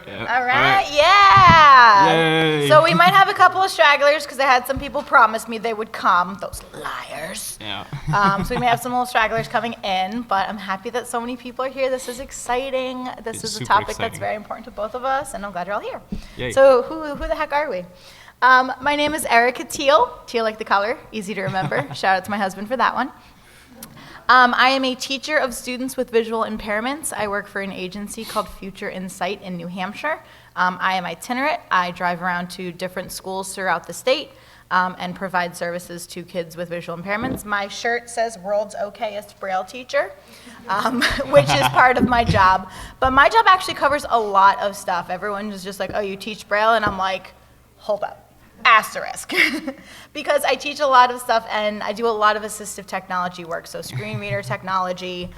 All right, yeah. Yay. So we might have a couple of stragglers because I had some people promise me they would come, those liars. Yeah. So we may have some little stragglers coming in, but I'm happy that so many people are here. This is exciting. This is a super topic that's exciting. very important to both of us, and I'm glad you're all here. Yay. So who the heck are we? My name is Erika Teal, Teal like the color, easy to remember. Shout out to my husband for that one. I am a teacher of students with visual impairments. I work for an agency called Future Insight in New Hampshire. I am itinerant. I drive around to different schools throughout the state and provide services to kids with visual impairments. My shirt says World's Okayest Braille Teacher, which is part of my job. But my job actually covers a lot of stuff. Everyone is just like, oh, you teach Braille? And I'm like, hold up. Asterisk, because I teach a lot of stuff and I do a lot of assistive technology work, so screen reader technology,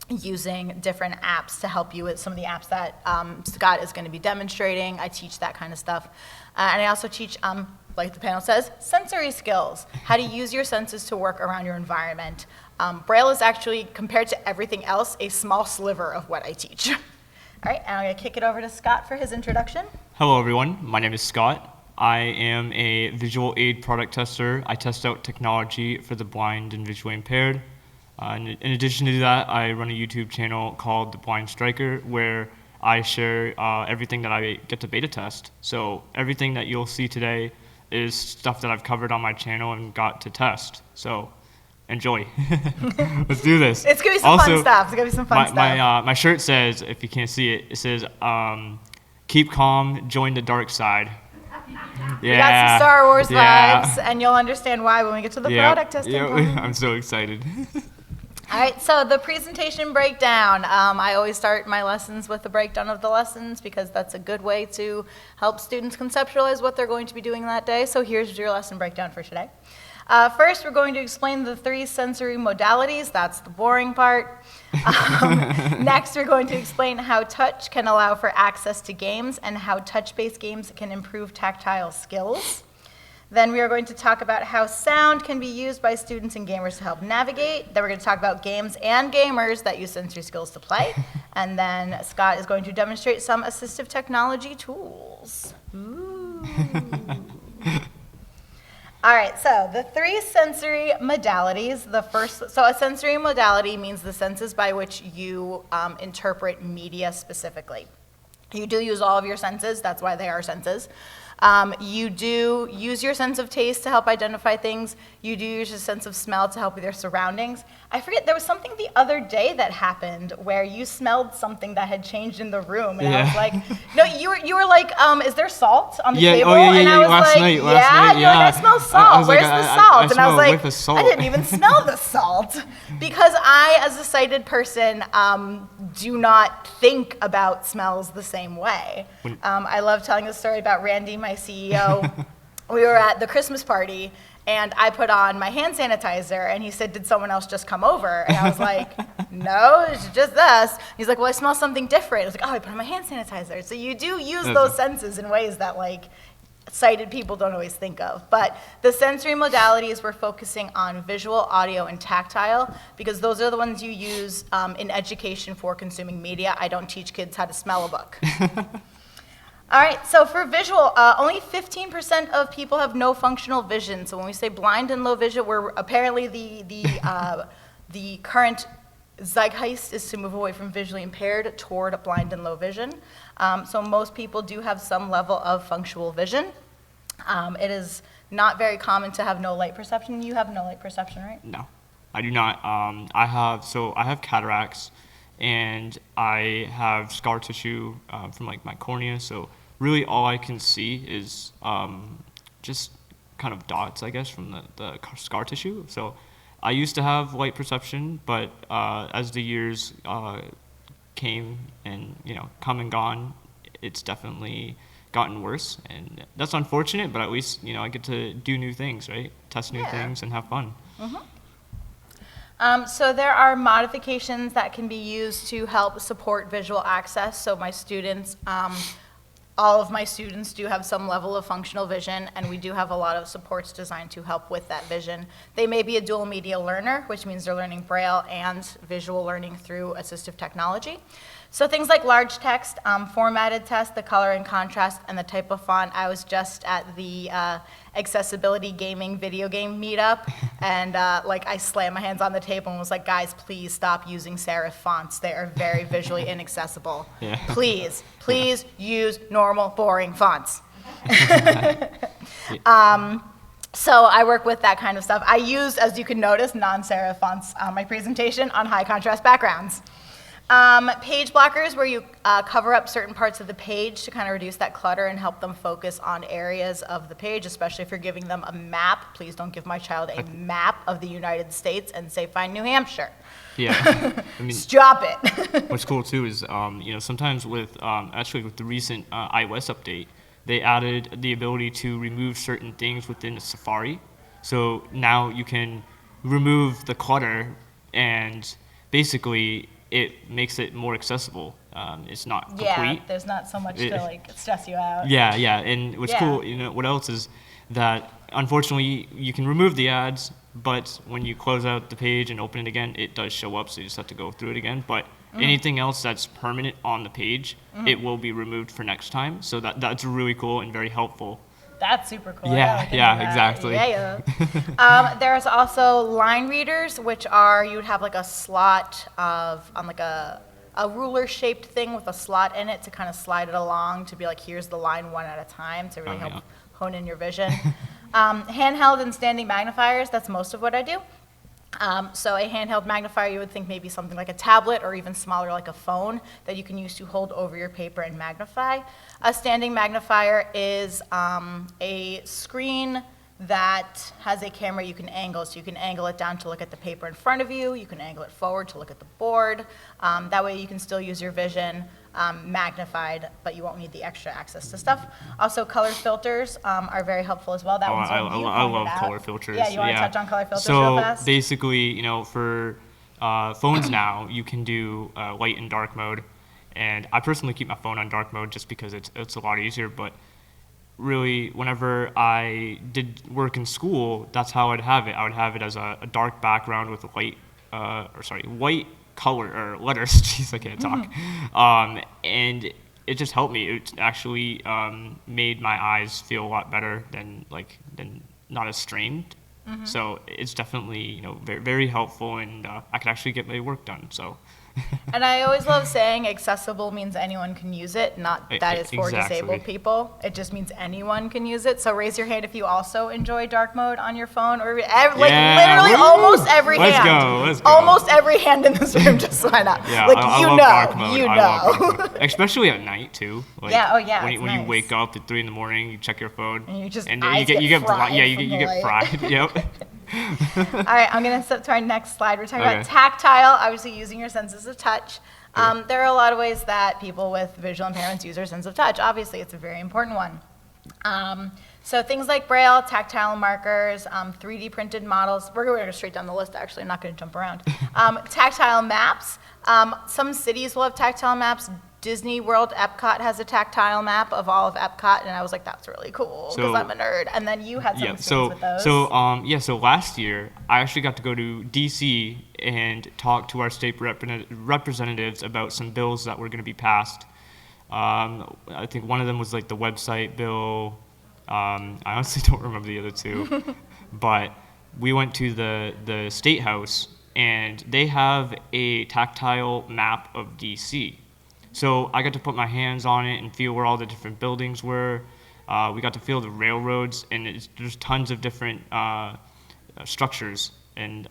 using different apps to help you with some of the apps that Scott is going to be demonstrating. I teach that kind of stuff. And I also teach, like the panel says, sensory skills, how to use your senses to work around your environment. Braille is actually, compared to everything else, a small sliver of what I teach. All right, and I'm going to kick it over to Scott for his introduction. Hello, everyone. My name is Scott. I am a visual aid product tester. I test out technology for the blind and visually impaired. In addition to that, I run a YouTube channel called The Blind Striker, where I share everything that I get to beta test. So everything that you'll see today is stuff that I've covered on my channel and got to test. So enjoy. Let's do this. It's going to be some fun stuff. It's going to be some fun stuff. My shirt says, if you can't see it, it says, keep calm, join the dark side. Yeah. We got some Star Wars vibes, and you'll understand why when we get to the product testing part. I'm so excited. All right, so the presentation breakdown. I always start my lessons with a breakdown of the lessons because that's a good way to help students conceptualize what they're going to be doing that day. So here's your lesson breakdown for today. First, we're going to explain the 3 sensory modalities. That's the boring part. Next, we're going to explain how touch can allow for access to games and how touch-based games can improve tactile skills. Then we are going to talk about how sound can be used by students and gamers to help navigate. Then we're going to talk about games and gamers that use sensory skills to play. And then Scott is going to demonstrate some assistive technology tools. Ooh. All right, so the 3 sensory modalities. So a sensory modality means the senses by which you interpret media specifically. You do use all of your senses, that's why they are senses. You do use your sense of taste to help identify things. You do use your sense of smell to help with your surroundings. I forget, there was something the other day that happened where you smelled something that had changed in the room, and I was like, no, you were like, is there salt on the table? And I was last like, night, you're like, I smell salt. Where's the salt? And I was like, I didn't even smell the salt because I, as a sighted person, do not think about smells the same way. I love telling the story about Randy, my CEO. We were at the Christmas party, and I put on my hand sanitizer, and he said, did someone else just come over? And I was like, no, it's just us. He's like, well, I smell something different. I was like, oh, I put on my hand sanitizer. So you do use those senses in ways that, like, sighted people don't always think of. But the sensory modalities, we're focusing on visual, audio, and tactile, because those are the ones you use in education for consuming media. I don't teach kids how to smell a book. All right, so for visual, only 15% of people have no functional vision. So when we say blind and low vision, we're apparently the current zeitgeist is to move away from visually impaired toward blind and low vision. So most people do have some level of functional vision. It is not very common to have no light perception. You have no light perception, right? No, I do not. I have cataracts, and I have scar tissue from like my cornea. So really, all I can see is just kind of dots, I guess, from the scar tissue. So I used to have light perception, but as the years came and come and gone, it's definitely gotten worse, and that's unfortunate. But at least I get to do new things, right? Test new things and have fun. So there are modifications that can be used to help support visual access. So my students, all of my students do have some level of functional vision, and we do have a lot of supports designed to help with that vision. They may be a dual media learner, which means they're learning Braille and visual learning through assistive technology. So things like large text, formatted text, the color and contrast, and the type of font. I was just at the accessibility gaming video game meetup, and I slammed my hands on the table and was like, guys, please stop using serif fonts. They are very visually inaccessible. Yeah. Please use normal, boring fonts. So I work with that kind of stuff. I use, as you can notice, non-serif fonts on my presentation on high contrast backgrounds. Page blockers, where you cover up certain parts of the page to kind of reduce that clutter and help them focus on areas of the page, especially if you're giving them a map. Please don't give my child a map of the United States and say, find New Hampshire. Yeah. I mean, Stop it. what's cool too is, sometimes with the recent iOS update, they added the ability to remove certain things within Safari. So now you can remove the clutter, and basically it makes it more accessible. It's not complete. Yeah, there's not so much to stress you out. Yeah, and what's cool, what else is that unfortunately you can remove the ads, but when you close out the page and open it again, it does show up, so you just have to go through it again. But anything else that's permanent on the page, it will be removed for next time. So that's really cool and very helpful. That's super cool. Yeah, exactly. Yeah. There's also line readers, which are, you would have like a slot on like a ruler-shaped thing with a slot in it to kind of slide it along to be like, here's the line one at a time to really help hone in your vision. Handheld and standing magnifiers, that's most of what I do. So a handheld magnifier, you would think maybe something like a tablet or even smaller like a phone that you can use to hold over your paper and magnify. A standing magnifier is a screen that has a camera you can angle. So you can angle it down to look at the paper in front of you. You can angle it forward to look at the board. That way you can still use your vision magnified, but you won't need the extra access to stuff. Also, color filters are very helpful as well. That one's one you I love out. color filters. Yeah, you want to touch on color filters real fast? So basically, for phones now, you can do light and dark mode. And I personally keep my phone on dark mode just because it's a lot easier. But really, whenever I did work in school, that's how I'd have it. I would have it as a dark background with white color or letters. Jeez, I can't talk. And it just helped me. It actually made my eyes feel a lot better than not as strained. So it's definitely very, very helpful, and I could actually get my work done. So. And I always love saying accessible means anyone can use it, not that is for disabled people. It just means anyone can use it. So raise your hand if you also enjoy dark mode on your phone, or literally almost every hand. Let's go. Almost every hand in this room just went up. Yeah, I love dark mode. You I know. love dark mode. Especially at night too. When you wake up at 3 in the morning, you check your phone, and you just you get fried. Yeah, you get fried. Yep. All right, I'm going to step to our next slide. We're talking about tactile, obviously using your senses of touch. There are a lot of ways that people with visual impairments use their sense of touch. Obviously, it's a very important one. So things like Braille, tactile markers, 3D printed models. We're going to go straight down the list, actually. I'm not going to jump around. Tactile maps. Some cities will have tactile maps. Disney World Epcot has a tactile map of all of Epcot, and I was like, that's really cool, because I'm a nerd. And then you had some experience with those. So last year, I actually got to go to DC and talk to our state representatives about some bills that were going to be passed. I think one of them was like the website bill. I honestly don't remember the other two. But we went to the State House, and they have a tactile map of DC. So I got to put my hands on it and feel where all the different buildings were. We got to feel the railroads, and there's tons of different structures and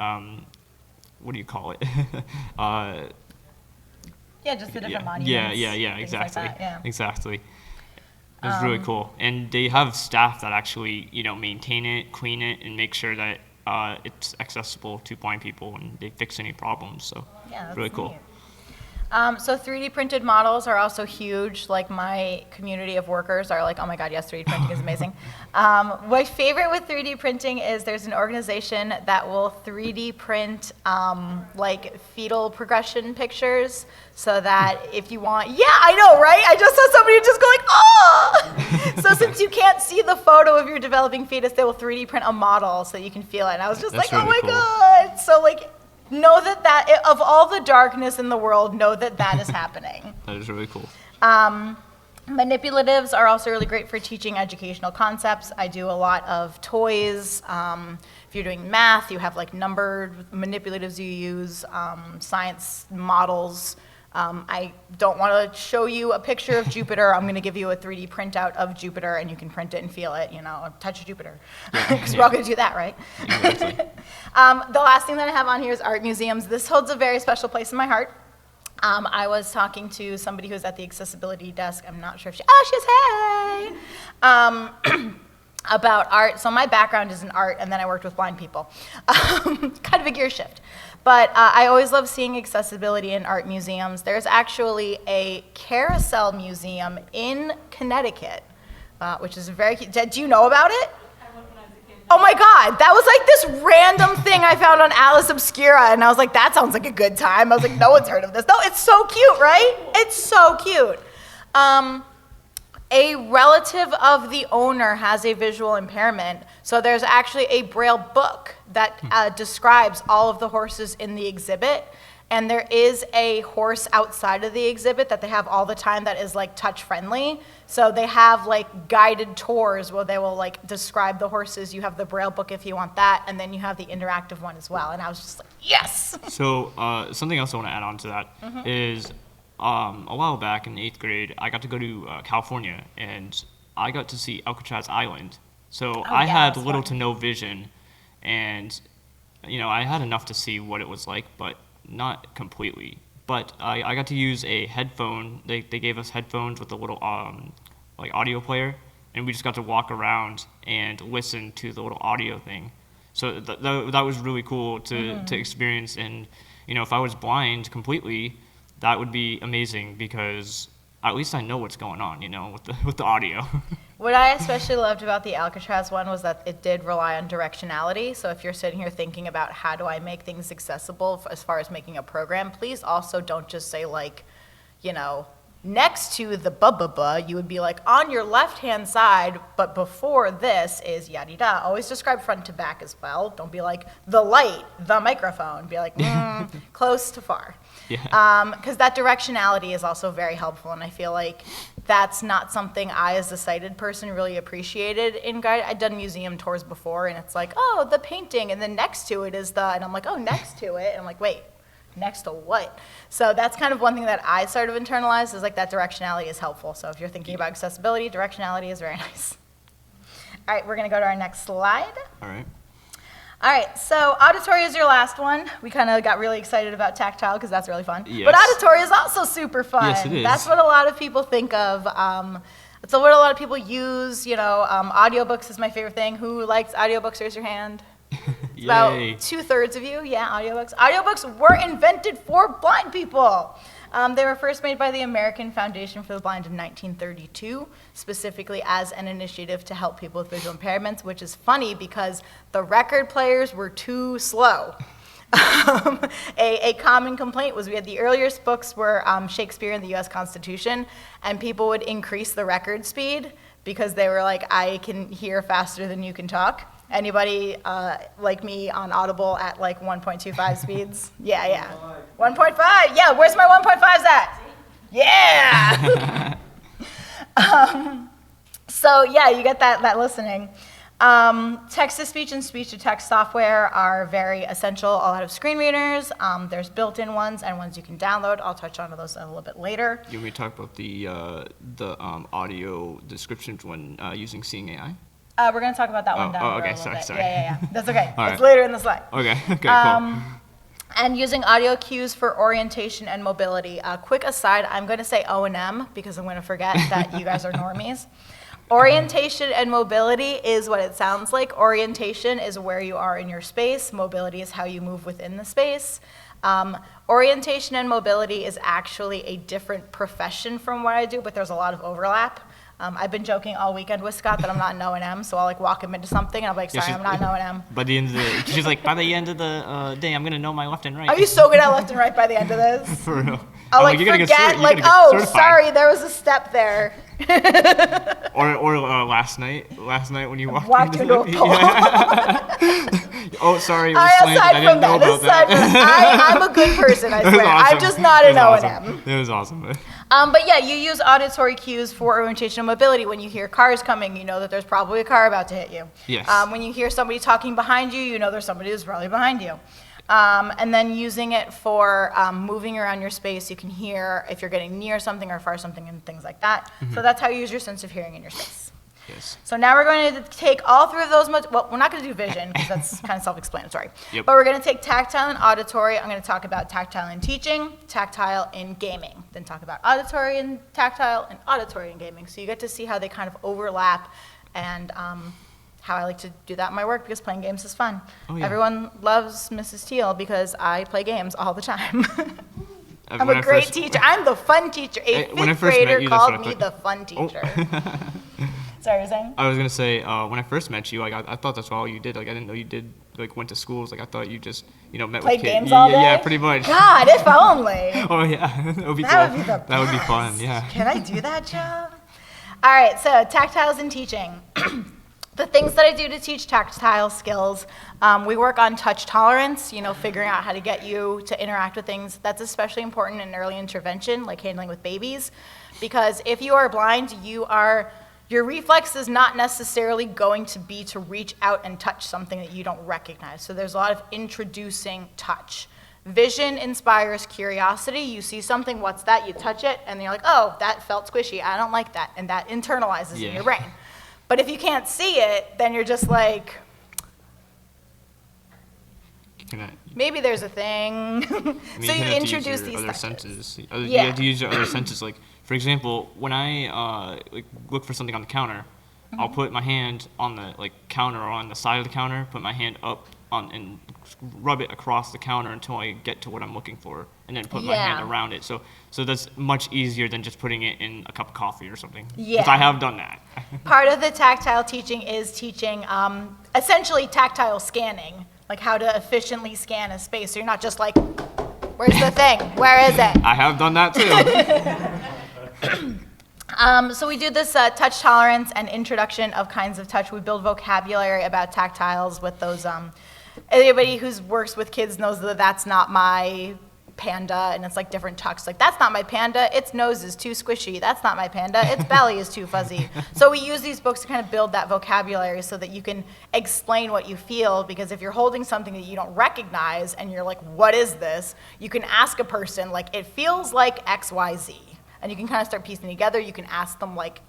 what do you call it? Just the different monuments. Yeah, exactly. Like that, Exactly. It was really cool. And they have staff that actually, maintain it, clean it, and make sure that it's accessible to blind people and they fix any problems. So that's really cool. Neat. So 3D printed models are also huge. Like, my community of workers are like, oh my God, yes, 3D printing is amazing. My favorite with 3D printing is there's an organization that will 3D print like fetal progression pictures, so that if you want, I know, right? I just saw somebody just go like, oh! So since you can't see the photo of your developing fetus, they will 3D print a model so you can feel it. And I was just That's like, really oh my cool. God. So like, know that of all the darkness in the world, know that is happening. That is really cool. Manipulatives are also really great for teaching educational concepts. I do a lot of toys. If you're doing math, you have like numbered manipulatives you use, science models. I don't want to show you a picture of Jupiter. I'm going to give you a 3D printout of Jupiter, and you can print it and feel it, touch Jupiter. Because we're all going to do that, right? Exactly. The last thing that I have on here is art museums. This holds a very special place in my heart. I was talking to somebody who was at the accessibility desk. I'm not sure if she's hey! About art. So my background is in art, and then I worked with blind people. Kind of a gear shift. But I always love seeing accessibility in art museums. There's actually a carousel museum in Connecticut, which is very cute. Do you know about it? Oh my God, that was like this random thing I found on Alice Obscura, and I was like, that sounds like a good time. I was like, no one's heard of this. No, it's so cute, right? It's so cute. A relative of the owner has a visual impairment, so there's actually a Braille book that describes all of the horses in the exhibit. And there is a horse outside of the exhibit that they have all the time that is like touch friendly. So they have like guided tours where they will like describe the horses. You have the Braille book if you want that, and then you have the interactive one as well. And I was just like, yes! So something else I want to add on to that is a while back in 8th grade, I got to go to California, and I got to see Alcatraz Island. So I had little to no vision, and I had enough to see what it was like, but not completely. But I got to use a headphone. They gave us headphones with a little like audio player, and we just got to walk around and listen to the little audio thing. So that was really cool to experience. And if I was blind completely, that would be amazing, because at least I know what's going on, with the audio. What I especially loved about the Alcatraz one was that it did rely on directionality. So if you're sitting here thinking about how do I make things accessible as far as making a program, please also don't just say like, next to the ba-ba-ba, you would be like on your left-hand side, but before this is yada-da. Always describe front to back as well. Don't be like the light, the microphone. Be like, close to far. Yeah. Because that directionality is also very helpful, and I feel like that's not something I, as a sighted person, really appreciated in guide. I'd done museum tours before, and it's like, oh, the painting, and then next to it is and I'm like, oh, next to it, and I'm like, wait, next to what? So that's kind of one thing that I sort of internalized, is like that directionality is helpful. So if you're thinking about accessibility, directionality is very nice. All right, we're gonna go to our next slide. All right. All right, so auditory is your last one. We kind of got really excited about tactile because that's really fun. Yes. But auditory is also super fun. Yes, it is. That's what a lot of people think of. It's what a lot of people use. Audiobooks is my favorite thing. Who likes audiobooks? Raise your hand. It's about 2/3 of you. Yeah, audiobooks. Audiobooks were invented for blind people. They were first made by the American Foundation for the Blind in 1932, specifically as an initiative to help people with visual impairments, which is funny because the record players were too slow. A common complaint was we had the earliest books were Shakespeare and the U.S. Constitution, and people would increase the record speed because they were like, I can hear faster than you can talk. Anybody like me on Audible at like 1.25 speeds? Yeah. 1.5. Yeah, where's my 1.5s at? Yeah. So yeah, you get that listening. Text-to-speech and speech-to-text software are very essential. A lot of screen readers. There's built-in ones and ones you can download. I'll touch on those a little bit later. You want me to talk about the audio descriptions when using Seeing AI? We're going to talk about that one down the road okay, a little bit. sorry. Yeah. That's okay. All It's right. later in the slide. Okay, cool. And using audio cues for orientation and mobility. Quick aside, I'm going to say O&M because I'm going to forget that you guys are normies. Orientation and mobility is what it sounds like. Orientation is where you are in your space. Mobility is how you move within the space. Orientation and mobility is actually a different profession from what I do, but there's a lot of overlap. I've been joking all weekend with Scott that I'm not an O&M, so I'll like walk him into something and I'm like, sorry, I'm not an O&M. By the end of the, she's like, by the end of the day, I'm gonna know my left and right. Are you so good at left and right by the end of this? For real. I'll like forget, like, oh, sorry, there was a step there. or last night when you walked into a pole. Oh, sorry, it was aside slanted. from that, I'm a good person, I swear. Awesome. I'm just not an O&M. It was awesome. But yeah, you use auditory cues for orientational mobility. When you hear cars coming, you know that there's probably a car about to hit you. Yes. When you hear somebody talking behind you, you know there's somebody who's probably behind you. And then using it for moving around your space, you can hear if you're getting near something or far something and things like that. So that's how you use your sense of hearing in your space. Yes. So now we're going to take all three of those, well, we're not going to do vision because that's kind of self-explanatory. Yep. But we're going to take tactile and auditory. I'm going to talk about tactile in teaching, tactile in gaming, then talk about auditory and tactile and auditory in gaming. So you get to see how they kind of overlap and how I like to do that in my work because playing games is fun. Oh, yeah. Everyone loves Mrs. Teal because I play games all the time. I'm a great teacher. I'm the fun teacher. A fifth grader called me the fun teacher. Oh. Sorry, you're saying? I was gonna say when I first met you, like I thought that's all you did. Like I didn't know you did like went to schools. Like I thought you just met with kids. Played games all day? Yeah, pretty much. God, if only. Oh yeah, that would be cool. That would be the best. That would be fun. Yeah. Can I do that job? All right, so tactiles in teaching. The things that I do to teach tactile skills, we work on touch tolerance, figuring out how to get you to interact with things. That's especially important in early intervention, like handling with babies, because if you are blind, your reflex is not necessarily going to be to reach out and touch something that you don't recognize. So there's a lot of introducing touch. Vision inspires curiosity. You see something, what's that? You touch it, and you're like, oh, that felt squishy. I don't like that. And that internalizes in your brain. But if you can't see it, then you're just like, maybe there's a thing. So you introduce these other senses. You have to use your other senses. Like, for example, when I look for something on the counter, I'll put my hand on the counter or on the side of the counter, put my hand up and rub it across the counter until I get to what I'm looking for, and then put my hand around it. So that's much easier than just putting it in a cup of coffee or something. Yeah. Because I have done that. Part of the tactile teaching is teaching essentially tactile scanning, like how to efficiently scan a space. So you're not just like, where's the thing? Where is it? I have done that too. So we do this touch tolerance and introduction of kinds of touch. We build vocabulary about tactiles with those. Anybody who works with kids knows that that's not my panda, and it's like different tucks. Like, that's not my panda, its nose is too squishy. That's not my panda, its belly is too fuzzy. So we use these books to kind of build that vocabulary so that you can explain what you feel, because if you're holding something that you don't recognize and you're like, what is this? You can ask a person, like, it feels like XYZ. And you can kind of start piecing together. You can ask them, like,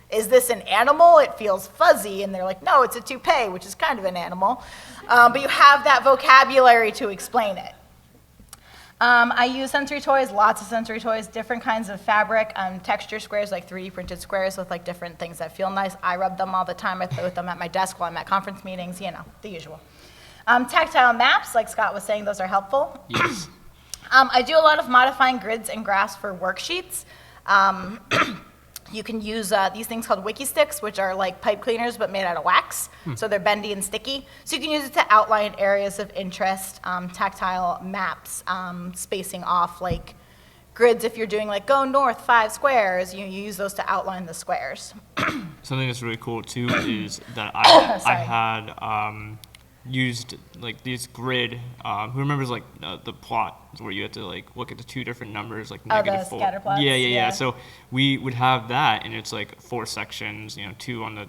is this an animal? It feels fuzzy. And they're like, no, it's a toupee, which is kind of an animal. But you have that vocabulary to explain it. I use sensory toys, lots of sensory toys, different kinds of fabric, texture squares, like 3D printed squares with like different things that feel nice. I rub them all the time. I play with them at my desk while I'm at conference meetings, the usual. Tactile maps, like Scott was saying, those are helpful. Yes. I do a lot of modifying grids and graphs for worksheets. You can use these things called wiki sticks, which are like pipe cleaners but made out of wax. So they're bendy and sticky. So you can use it to outline areas of interest, tactile maps, spacing off like grids. If you're doing like go north 5 squares, you use those to outline the squares. Something that's really cool too is that I had used like this grid. Who remembers like the plot where you had to like look at the 2 different numbers, like negative the 4. scatter plots? Yeah. So we would have that, and it's like 4 sections. 2 on the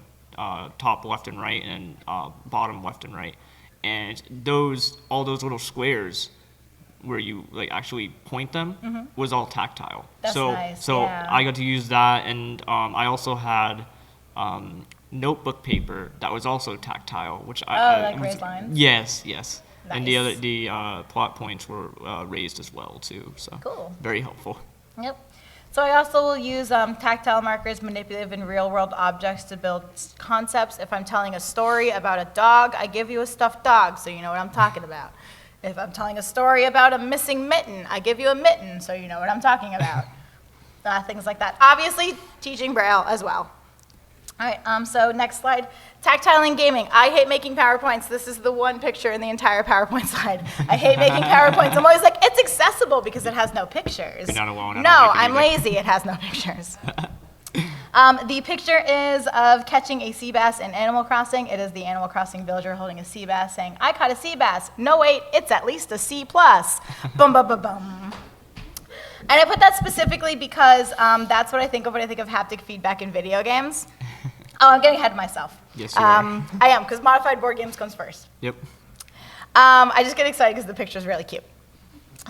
top left and right, and bottom left and right. And all those little squares where you like actually point them was all tactile. That's nice. So I got to use that, and I also had. Notebook paper that was also tactile, which like raised lines? Yes. Nice. And the plot points were raised as well too, so cool. Very helpful. Yep. So I also will use tactile markers, manipulative and real world objects to build concepts. If I'm telling a story about a dog, I give you a stuffed dog, so you know what I'm talking about. If I'm telling a story about a missing mitten, I give you a mitten, so you know what I'm talking about. Things like that. Obviously, teaching Braille as well. All right, so next slide. Tactile and gaming. I hate making PowerPoints. This is the one picture in the entire PowerPoint slide. I hate making PowerPoints. I'm always like, it's accessible because it has no pictures. You're not alone. No, I'm lazy. It has no pictures. The picture is of catching a sea bass in Animal Crossing. It is the Animal Crossing villager holding a sea bass saying, I caught a sea bass. No, wait, it's at least a C+. Bum, bum, bum, bum. And I put that specifically because that's what I think of when I think of haptic feedback in video games. Oh, I'm getting ahead of myself. Yes, you are. I am, because modified board games comes first. Yep. I just get excited because the picture is really cute.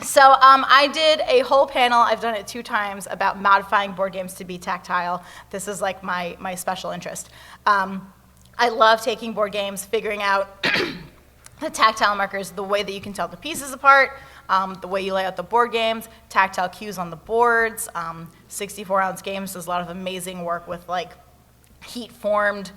So I did a whole panel, I've done it 2 times, about modifying board games to be tactile. This is like my special interest. I love taking board games, figuring out the tactile markers, the way that you can tell the pieces apart, the way you lay out the board games, tactile cues on the boards. 64-ounce games does a lot of amazing work with like heat-formed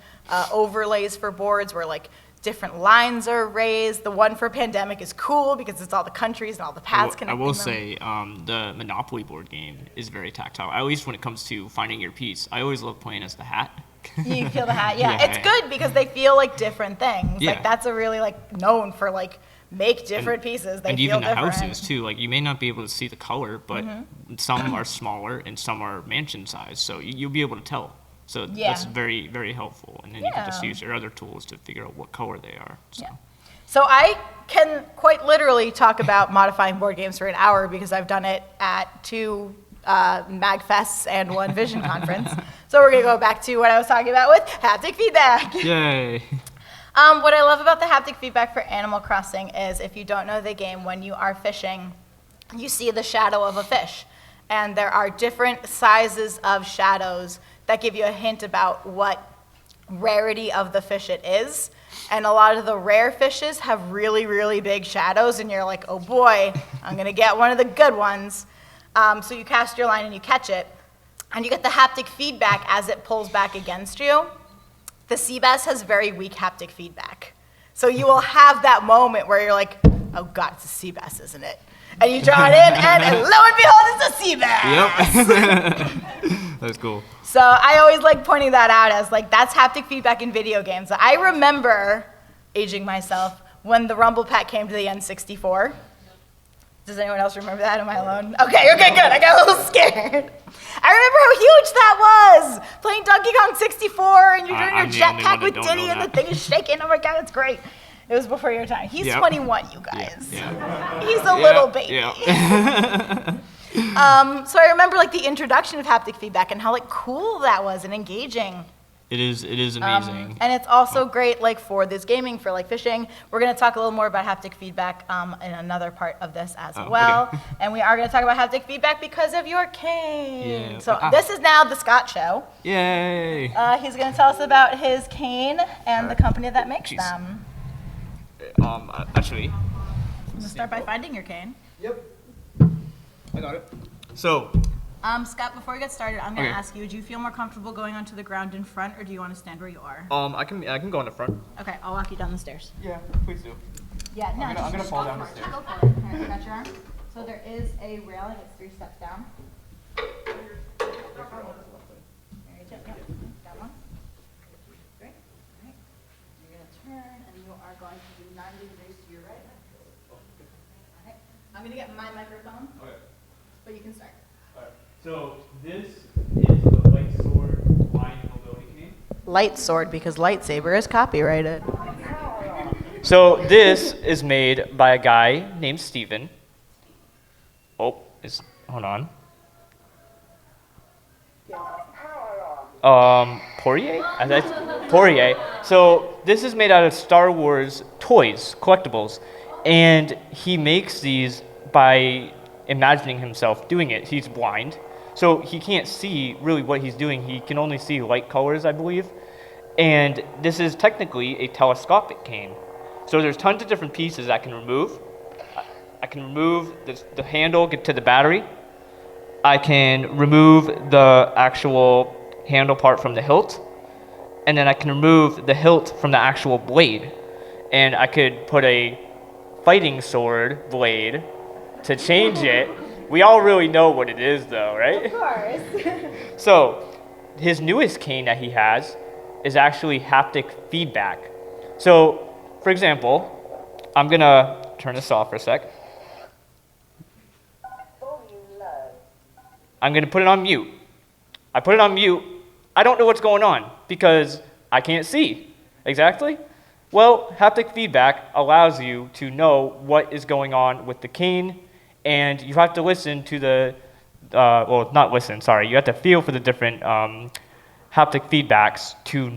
overlays for boards where like different lines are raised. The one for Pandemic is cool because it's all the countries and all the paths connecting them. I will say the Monopoly board game is very tactile. At least when it comes to finding your piece. I always love playing as the hat. You feel the hat, yeah. It's good because they feel like different things. Yeah. Like that's a really like known for like make different pieces. They and feel even the different. houses too. Like you may not be able to see the color, but some are smaller and some are mansion size. So you'll be able to tell. So that's very, very helpful. And then you can just use your other tools to figure out what color they are. So. Yeah. So I can quite literally talk about modifying board games for an hour because I've done it at 2 MAGFests and 1 Vision conference. So we're going to go back to what I was talking about with haptic feedback. Yay. What I love about the haptic feedback for Animal Crossing is if you don't know the game, when you are fishing, you see the shadow of a fish. And there are different sizes of shadows that give you a hint about what rarity of the fish it is. And a lot of the rare fishes have really, really big shadows, and you're like, oh boy, I'm gonna get one of the good ones. So you cast your line and you catch it, and you get the haptic feedback as it pulls back against you. The sea bass has very weak haptic feedback. So you will have that moment where you're like, oh God, it's a sea bass, isn't it? And you draw it in, and lo and behold, it's a sea bass. Yep. That's cool. So I always like pointing that out as like, that's haptic feedback in video games. I remember, aging myself, when the Rumble Pack came to the N64. Does anyone else remember that? Am I alone? Okay, good. I got a little scared. I remember how huge that was! Playing Donkey Kong 64, and you're doing your jetpack with Diddy, and the thing is shaking. Oh my God, it's great. It was before your time. He's 21, you guys. Yeah. He's a little baby. Yeah. So I remember like the introduction of haptic feedback and how like cool that was and engaging. It is amazing. And it's also great like for this gaming, for like fishing. We're going to talk a little more about haptic feedback in another part of this as well. Okay. And we are going to talk about haptic feedback because of your cane. Yeah. So this is now the Scott Show. Yay. He's going to tell us about his cane and the company that makes them. Actually. I'm going to start by finding your cane. Yep. I got it. So. Scott, before we get started, I'm going to ask you, do you feel more comfortable going onto the ground in front, or do you want to stand where you are? I can go in the front. Okay, I'll walk you down the stairs. Yeah, please do. Yeah, no, I'm gonna fall down the stairs. Go for it. All right, got your arm. So there is a railing. It's 3 steps down. Very good. Yep. Got one. Great. All right. You're going to turn, and you are going to do 90 degrees to your right. All right. I'm going to get my microphone, but you can start. All right. So this is the light sword blind mobility cane. Light sword, because lightsaber is copyrighted. So this is made by a guy named Steven. Hold on. Poirier? Poirier. So this is made out of Star Wars toys, collectibles. And he makes these by imagining himself doing it. He's blind. So he can't see really what he's doing. He can only see light colors, I believe. And this is technically a telescopic cane. So there's tons of different pieces I can remove. I can remove the handle, get to the battery. I can remove the actual handle part from the hilt. And then I can remove the hilt from the actual blade. And I could put a fighting sword blade to change it. We all really know what it is though, right? Of course. So his newest cane that he has is actually haptic feedback. So, for example, I'm gonna turn this off for a sec. I'm gonna put it on mute. I put it on mute. I don't know what's going on because I can't see. Exactly? Well, haptic feedback allows you to know what is going on with the cane, and you have to listen to the, well, not listen, sorry. You have to feel for the different haptic feedbacks to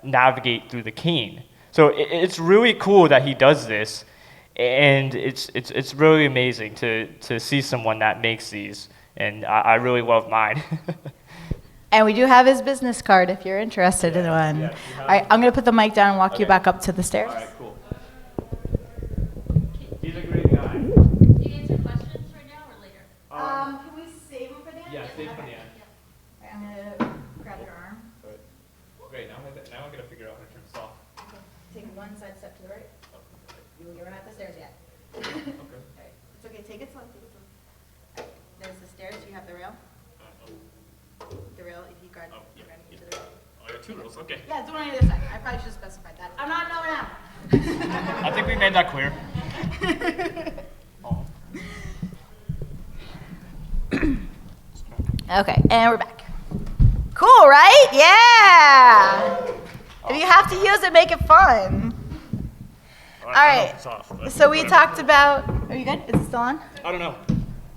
navigate through the cane. So it's really cool that he does this, and it's really amazing to see someone that makes these, and I really love mine. And we do have his business card if you're interested in one. Yeah, All right, I'm going to put the mic down and walk you back up to the stairs. All right, cool. He's a great guy. Do you answer questions right now or later? Can we save them for the end? Yeah, save for the end. Right, I'm going to grab your arm. Great, now I'm going to figure out how to turn this off. Okay. Take one side step to the right. You're not at the stairs yet. Okay. All right. It's okay. Take it slow. Take it slow. All right. There's the stairs. You have the rail. The rail. If you guard, you're going to get to the rail. Oh, I got 2 rules, okay. Yeah, do it on either side. I probably should have specified that. I'm not knowing now. I think we made that clear. Okay, and we're back. Cool, right? Yeah. If you have to use it, make it fun. All right. So we talked about. Are you good? Is it still on? I don't know.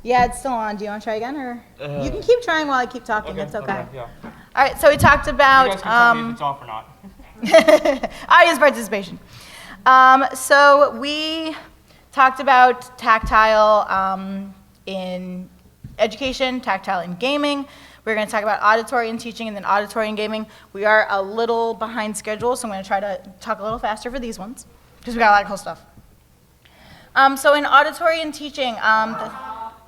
Yeah, it's still on. Do you want to try again, or you can keep trying while I keep talking. It's okay. Yeah. All right. So we talked about You guys can tell me if it's off or not. audience participation. So we talked about tactile in education, tactile in gaming. We're going to talk about auditory in teaching and then auditory in gaming. We are a little behind schedule, so I'm going to try to talk a little faster for these ones because we got a lot of cool stuff. So in auditory in teaching, yay!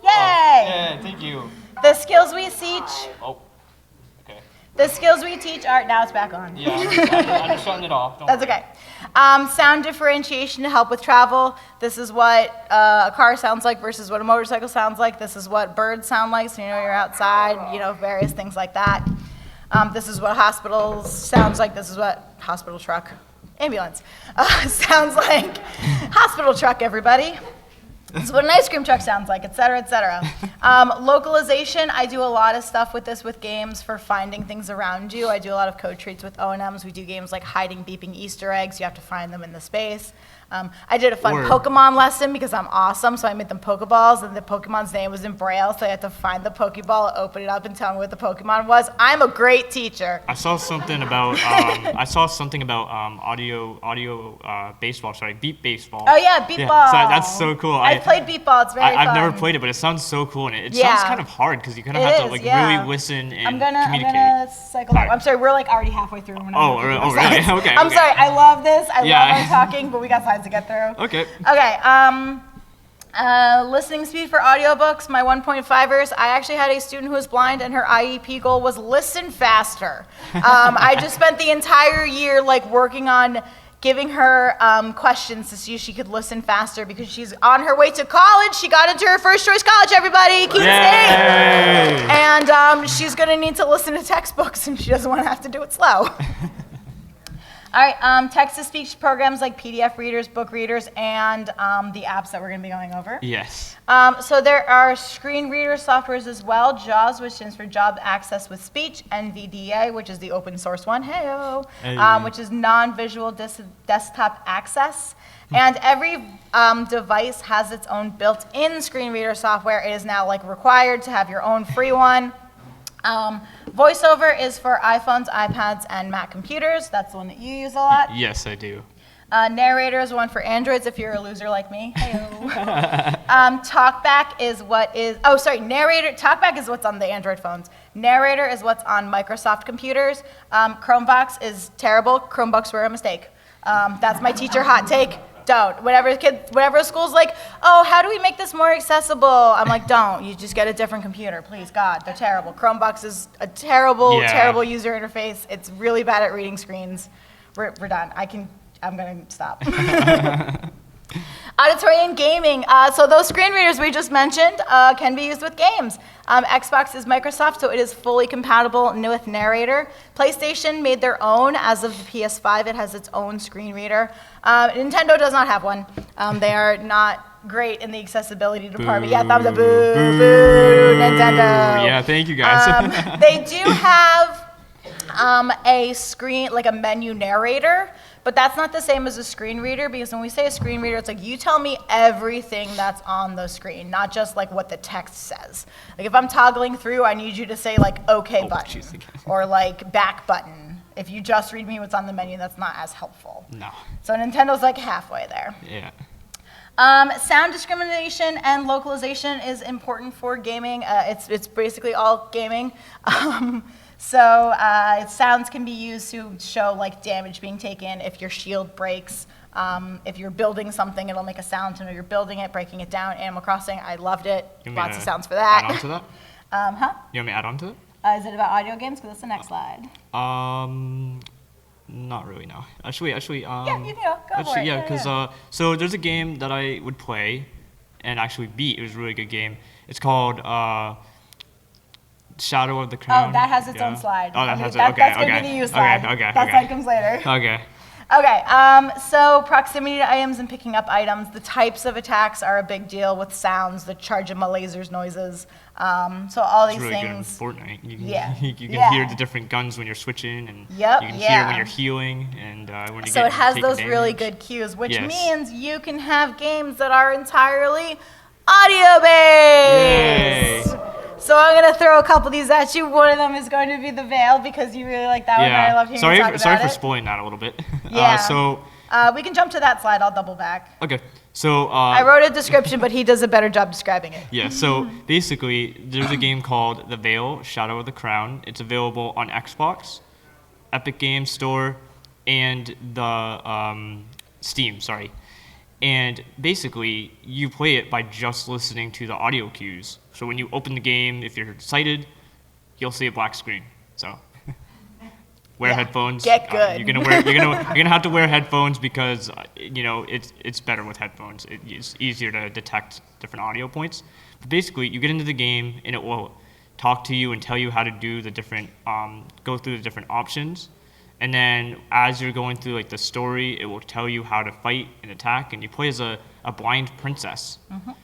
Yeah, thank you. The skills we teach. Oh, okay. The skills we teach are now it's back on. Yeah, I'm just shutting it off. Don't That's worry. okay. Sound differentiation to help with travel. This is what a car sounds like versus what a motorcycle sounds like. This is what birds sound like, so you know you're outside, various things like that. This is what hospitals sounds like. This is what hospital truck, ambulance sounds like. Hospital truck, everybody. This is what an ice cream truck sounds like, et cetera, et cetera. Localization, I do a lot of stuff with this with games for finding things around you. I do a lot of code treats with O&Ms. We do games like hiding, beeping Easter eggs. You have to find them in the space. I did a fun Pokemon lesson because I'm awesome, so I made them Pokeballs, and the Pokemon's name was in Braille, so I had to find the Pokeball, open it up, and tell me what the Pokemon was. I'm a great teacher. I saw something about audio baseball. Sorry, beep baseball. Oh yeah, beep ball. So that's so cool. I played beep ball. It's very fun. I've never played it, but it sounds so cool, and it Yeah. sounds kind of hard because you kind of It have to is, like yeah. really listen and I'm communicate. gonna cycle back. Sorry. I'm sorry, we're like already halfway through. We're not even Oh, through really? slides. Okay, I'm okay. sorry. I love this. I Yeah. love our talking, but we got slides to get through. Okay. Okay. Listening speed for audiobooks. My 1.5ers. I actually had a student who was blind, and her IEP goal was listen faster. I just spent the entire year like working on giving her questions to see if she could listen faster because she's on her way to college. She got into her first choice college, everybody, Keene State. And she's gonna need to listen to textbooks and she doesn't wanna have to do it slow. All right, text-to-speech programs like PDF readers, book readers, and the apps that we're gonna be going over. Yes. So there are screen reader softwares as well, JAWS, which stands for Job Access with Speech, NVDA, which is the open source one, hey-o, which is non-visual desktop access. And every device has its own built-in screen reader software. It is now like required to have your own free one. VoiceOver is for iPhones, iPads, and Mac computers. That's the one that you use a lot. Yes, I do. Narrator is one for Androids if you're a loser like me. Hey-o. Talkback is what is, Narrator, Talkback is what's on the Android phones. Narrator is what's on Microsoft computers. Chromebox is terrible. Chromebooks were a mistake. That's my teacher hot take. Don't. Whenever a school's like, oh, how do we make this more accessible? I'm like, don't. You just get a different computer, please, God. They're terrible. Chromebox is a terrible user interface. It's really bad at reading screens. We're done. I'm gonna stop. Auditory and gaming. So those screen readers we just mentioned can be used with games. Xbox is Microsoft, so it is fully compatible with narrator. PlayStation made their own. As of the PS5, it has its own screen reader. Nintendo does not have one. They are not great in the accessibility department. Yeah, thumbs up. Boo, boo, Nintendo. Yeah, thank you guys. They do have a screen, like a menu narrator, but that's not the same as a screen reader, because when we say a screen reader, it's like you tell me everything that's on the screen, not just like what the text says. Like if I'm toggling through, I need you to say like OK button or like back button. If you just read me what's on the menu, that's not as helpful. No. So Nintendo's like halfway there. Yeah. Sound discrimination and localization is important for gaming. It's basically all gaming. So sounds can be used to show like damage being taken. If your shield breaks, if you're building something, it'll make a sound to know you're building it, breaking it down. Animal Crossing, I loved it. Lots of sounds for that. Add on to that? Huh? You want me to add on to it? Is it about audio games? Because that's the next slide. Not really, no. Actually, Yeah, you can go. Go for it. Yeah, because so there's a game that I would play and actually beat. It was a really good game. It's called Shadow of the Crown. Oh, that has its own slide. Oh, that has it. That's Okay, going to okay. be the you slide. Okay. That slide comes later. Okay. Okay, so proximity to items and picking up items. The types of attacks are a big deal with sounds, the charge of my lasers noises. So all these It's really things. good in Fortnite. You can, Yeah. you can Yeah. hear the different guns when you're switching, and Yep, you can yeah. hear when you're healing, and when you So it has taking those really damage. good cues, which Yes. means you can have games that are entirely audio-based. Yay. So I'm going to throw a couple of these at you. One of them is going to be The Veil, because you really like that one, and I love hearing you talk about Sorry it. for spoiling that a little bit. Yeah. We can jump to that slide. I'll double back. Okay. So I wrote a description, but he does a better job describing it. yeah, so basically, there's a game called The Veil, Shadow of the Crown. It's available on Xbox, Epic Games Store, and the Steam, sorry. And basically, you play it by just listening to the audio cues. So when you open the game, if you're sighted, you'll see a black screen. So wear headphones. Get good. You're gonna have to wear headphones because it's better with headphones. It's easier to detect different audio points. But basically, you get into the game and it will talk to you and tell you how to do the different go through the different options. And then as you're going through like the story, it will tell you how to fight and attack. And you play as a blind princess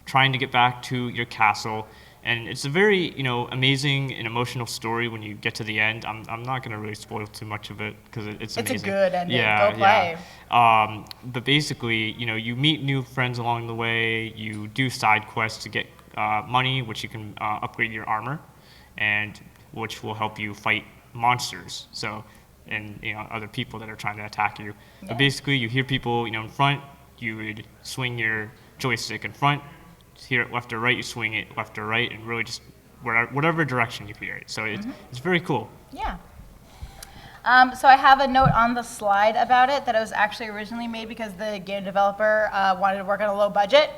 trying to get back to your castle. And it's a very, amazing and emotional story when you get to the end. I'm not going to really spoil too much of it because it's amazing. It's a good ending. Yeah, Go play. Yeah. But basically, you meet new friends along the way. You do side quests to get money, which you can upgrade your armor, and which will help you fight monsters. So, and other people that are trying to attack you. Yeah. But basically, you hear people, in front. You would swing your joystick in front. Hear it left or right, you swing it left or right, and really just whatever direction you hear it. So it's very cool. Yeah. So I have a note on the slide about it that it was actually originally made because the game developer wanted to work on a low budget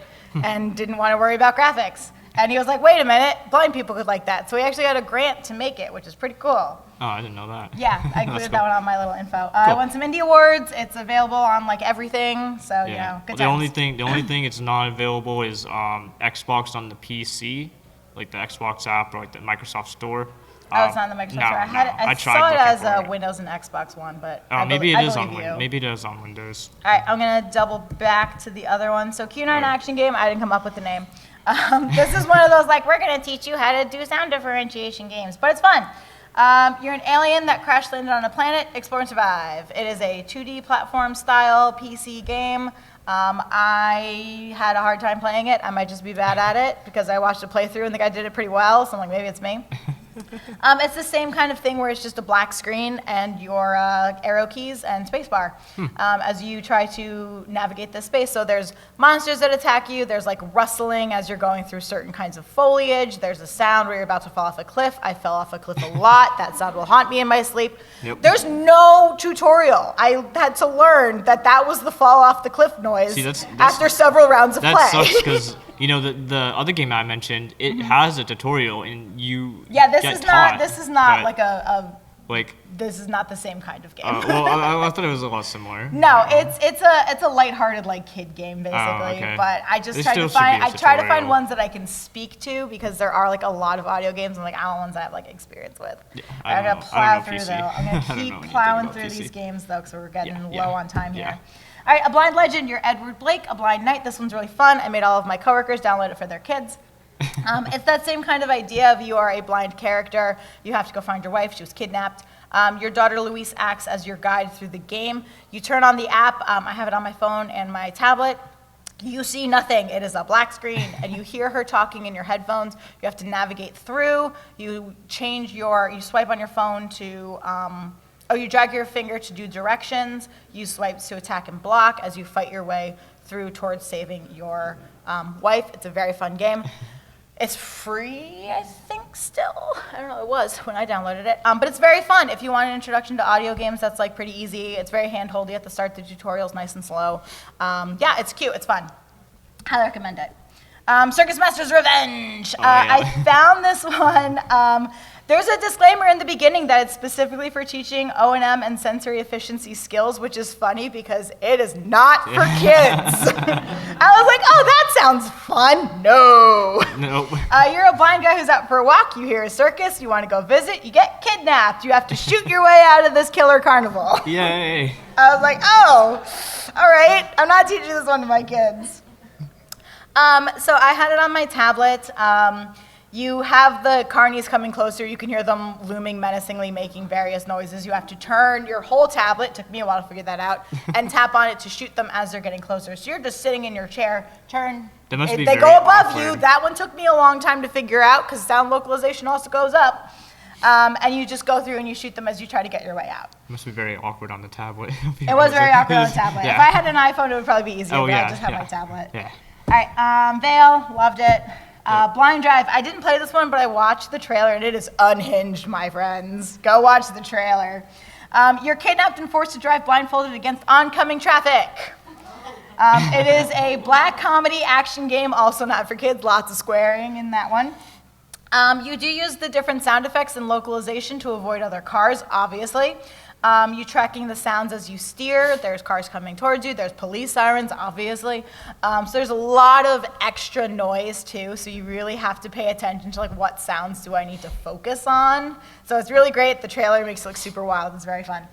and didn't want to worry about graphics. And he was like, wait a minute, blind people could like that. So he actually got a grant to make it, which is pretty cool. Oh, I didn't know that. Yeah, I included that one on my little info. I won some indie awards. It's available on like everything. So, good The only times. thing it's not available is Xbox on the PC, like the Xbox app or like the Microsoft Store. Oh, it's not on the Microsoft Store. I tried saw it looking as for a it. Windows and Xbox one, but Maybe it is on Windows. Maybe it is on Windows. All right, I'm going to double back to the other one. So Q9 Action Game, I didn't come up with the name. This is one of those, like, we're going to teach you how to do sound differentiation games, but it's fun. You're an alien that crash landed on a planet, explore and survive. It is a 2D platform style PC game. I had a hard time playing it. I might just be bad at it because I watched a playthrough and the guy did it pretty well, so I'm like, maybe it's me. It's the same kind of thing where it's just a black screen and your arrow keys and spacebar as you try to navigate this space. So there's monsters that attack you. There's like rustling as you're going through certain kinds of foliage. There's a sound where you're about to fall off a cliff. I fell off a cliff a lot. That sound will haunt me in my sleep. Yep. There's no tutorial. I had to learn that was the fall off the cliff noise after several rounds of play. That sucks because the other game I mentioned, it has a tutorial and you Yeah, this get is taught, not but like a Like, this is not the same kind of game. well, I thought it was a lot similar. No, it's a lighthearted like kid game basically. okay. But I just There try still to should be find a tutorial. ones that I can speak to because there are like a lot of audio games and like I want ones I have like experience with. Yeah, I'm gonna plow through though. I'm I gonna don't keep know anything plowing about through PC. these games though because we're getting Yeah, low on time here. yeah. All right, a blind legend. You're Edward Blake, a blind knight. This one's really fun. I made all of my coworkers download it for their kids. It's that same kind of idea of you are a blind character. You have to go find your wife. She was kidnapped. Your daughter Louise acts as your guide through the game. You turn on the app. I have it on my phone and my tablet. You see nothing. It is a black screen, and you hear her talking in your headphones. You have to navigate through. You swipe on your phone to, you drag your finger to do directions. You swipe to attack and block as you fight your way through towards saving your wife. It's a very fun game. It's free, I think, still. I don't know, it was when I downloaded it. But it's very fun. If you want an introduction to audio games, that's like pretty easy. It's very hand-holdy. You have to start the tutorials nice and slow. Yeah, it's cute. It's fun. Highly recommend it. Circus Master's Revenge. Yeah. I found this one. There's a disclaimer in the beginning that it's specifically for teaching O&M and sensory efficiency skills, which is funny because it is not for kids. I was like, oh, that sounds fun. No. Nope. You're a blind guy who's out for a walk. You hear a circus. You want to go visit. You get kidnapped. You have to shoot your way out of this killer carnival. Yay. I was like, oh, all right. I'm not teaching this one to my kids. So I had it on my tablet. You have the carnies coming closer. You can hear them looming menacingly, making various noises. You have to turn your whole tablet, took me a while to figure that out, and tap on it to shoot them as they're getting closer. So you're just sitting in your chair, turn. That must be They very go above you. awkward. That one took me a long time to figure out because sound localization also goes up. And you just go through and you shoot them as you try to get your way out. It must be very awkward on the tablet. It was very awkward on the tablet. Yeah. If I had an iPhone, it would probably be easier, Oh, but yeah, I just have yeah. my tablet. Yeah. All right, Vale, loved it. Blind Drive, I didn't play this one, but I watched the trailer, and it is unhinged, my friends. Go watch the trailer. You're kidnapped and forced to drive blindfolded against oncoming traffic. It is a black comedy action game, also not for kids, lots of swearing in that one. You do use the different sound effects and localization to avoid other cars, obviously. You're tracking the sounds as you steer. There's cars coming towards you. There's police sirens, obviously. So there's a lot of extra noise, too, so you really have to pay attention to, like, what sounds do I need to focus on. So it's really great. The trailer makes it look super wild. It's very fun.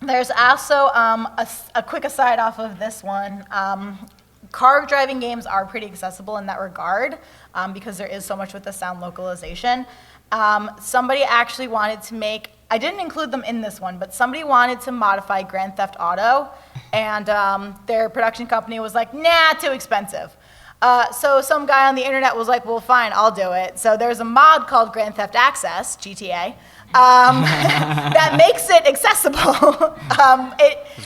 There's also a quick aside off of this one. Car driving games are pretty accessible in that regard because there is so much with the sound localization. Somebody actually wanted to make, I didn't include them in this one, but somebody wanted to modify Grand Theft Auto, and their production company was like, nah, too expensive. So some guy on the internet was like, well, fine, I'll do it. So there's a mod called Grand Theft Access, GTA, that makes it accessible.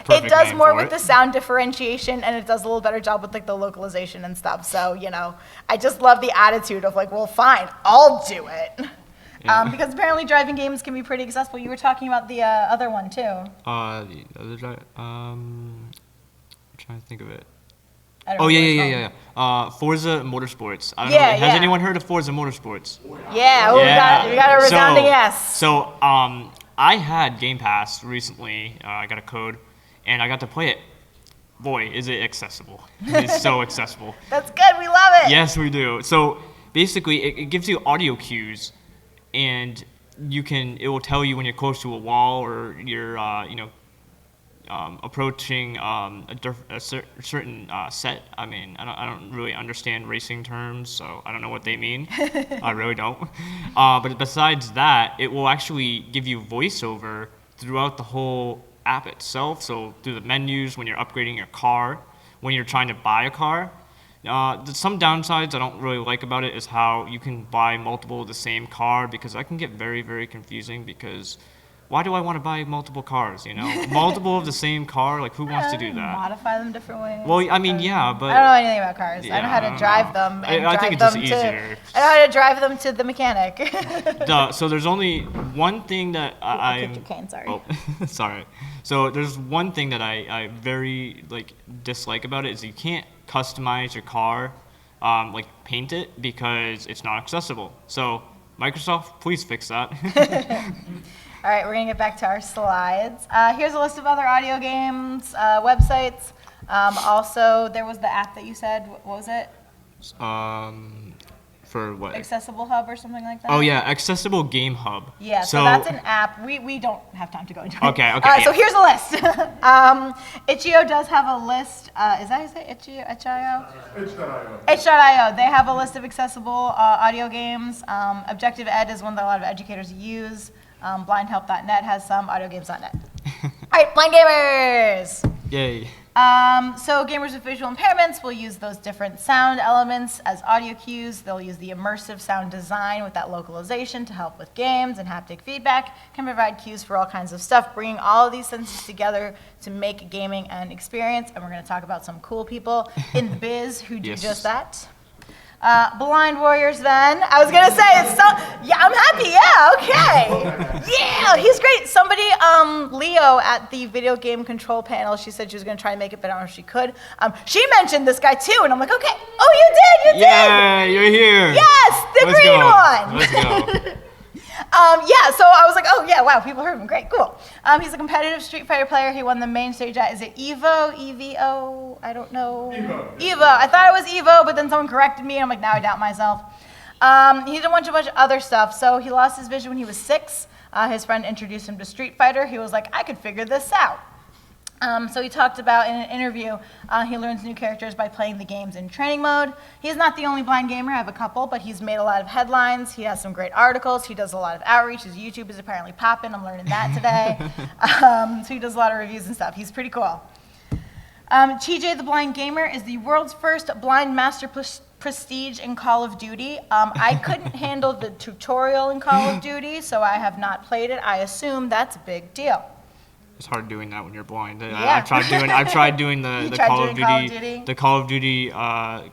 It does name more for with it. the sound differentiation, and it does a little better job with like the localization and stuff. So, you know, I just love the attitude of like, well, fine, I'll do it. Yeah. Because apparently driving games can be pretty accessible. You were talking about the other one too. The other I'm trying to think of it. I don't know Oh, what it's yeah. Forza Motorsports. I don't Yeah, know. Has yeah. anyone heard of Forza Motorsports? called. Yeah, we got a resounding yes. So, I had Game Pass recently. I got a code, and I got to play it. Boy, is it accessible. It's so accessible. That's good, we love it. Yes, we do. So, basically, it gives you audio cues, and it will tell you when you're close to a wall or you're, approaching a certain set. I mean, I don't really understand racing terms, so I don't know what they mean. I really don't. But besides that, it will actually give you voiceover throughout the whole app itself. So through the menus, when you're upgrading your car, when you're trying to buy a car. Some downsides I don't really like about it is how you can buy multiple of the same car, because that can get very, very confusing, because why do I want to buy multiple cars, you know? Multiple of the same car, like who wants to do that? Modify them different ways. Well, I mean, yeah, but I don't know anything about cars. I know how Yeah, to drive them. And I think drive it's just them easier. I know how to drive them to the mechanic. So there's only one thing that I I kicked your cane, sorry. Oh, sorry. So there's one thing that I very dislike about it is you can't customize your car, paint it, because it's not accessible. So Microsoft, please fix that. All right, we're gonna get back to our slides. Here's a list of other audio games, websites. Also, there was the app that you said. What was it? For what? Accessible Hub or something like that? Oh yeah, Accessible Game Hub. Yeah, so that's an app. We don't have time to go into it. Okay. So here's a list. Itch.io does have a list. Is that how you say Itch.io? Itch.io. Itch.io. They have a list of accessible audio games. Objective Ed is one that a lot of educators use. Blindhelp.net has some. Audiogames.net. All right, blind gamers. Yay. So gamers with visual impairments will use those different sound elements as audio cues. They'll use the immersive sound design with that localization to help with games, and haptic feedback can provide cues for all kinds of stuff, bringing all of these senses together to make gaming an experience. And we're going to talk about some cool people in the biz who do just that. Blind warriors then. I was going to say, I'm happy, okay. Yeah, he's great. Somebody, Leo at the video game control panel, she said she was going to try and make it, but I don't know if she could. She mentioned this guy too, and I'm like, okay. Oh, you did. Yeah, you're here. Yes, the green one. Let's go. So I was like, oh yeah, wow, people heard him, great, cool. He's a competitive Street Fighter player. He won the main stage at, is it Evo? EVO? I don't know. Evo. I thought it was Evo, but then someone corrected me, and I'm like, now I doubt myself. He did a bunch of other stuff. So he lost his vision when he was 6. His friend introduced him to Street Fighter. He was like, I could figure this out. So he talked about in an interview, he learns new characters by playing the games in training mode. He's not the only blind gamer, I have a couple, but he's made a lot of headlines. He has some great articles. He does a lot of outreach. His YouTube is apparently popping. I'm learning that today. So he does a lot of reviews and stuff. He's pretty cool. TJ the Blind Gamer is the world's first blind master prestige in Call of Duty. I couldn't handle the tutorial in Call of Duty, so I have not played it. I assume that's a big deal. It's hard doing that when you're blind. Yeah. I've tried doing the Call of Duty. The Call of Duty,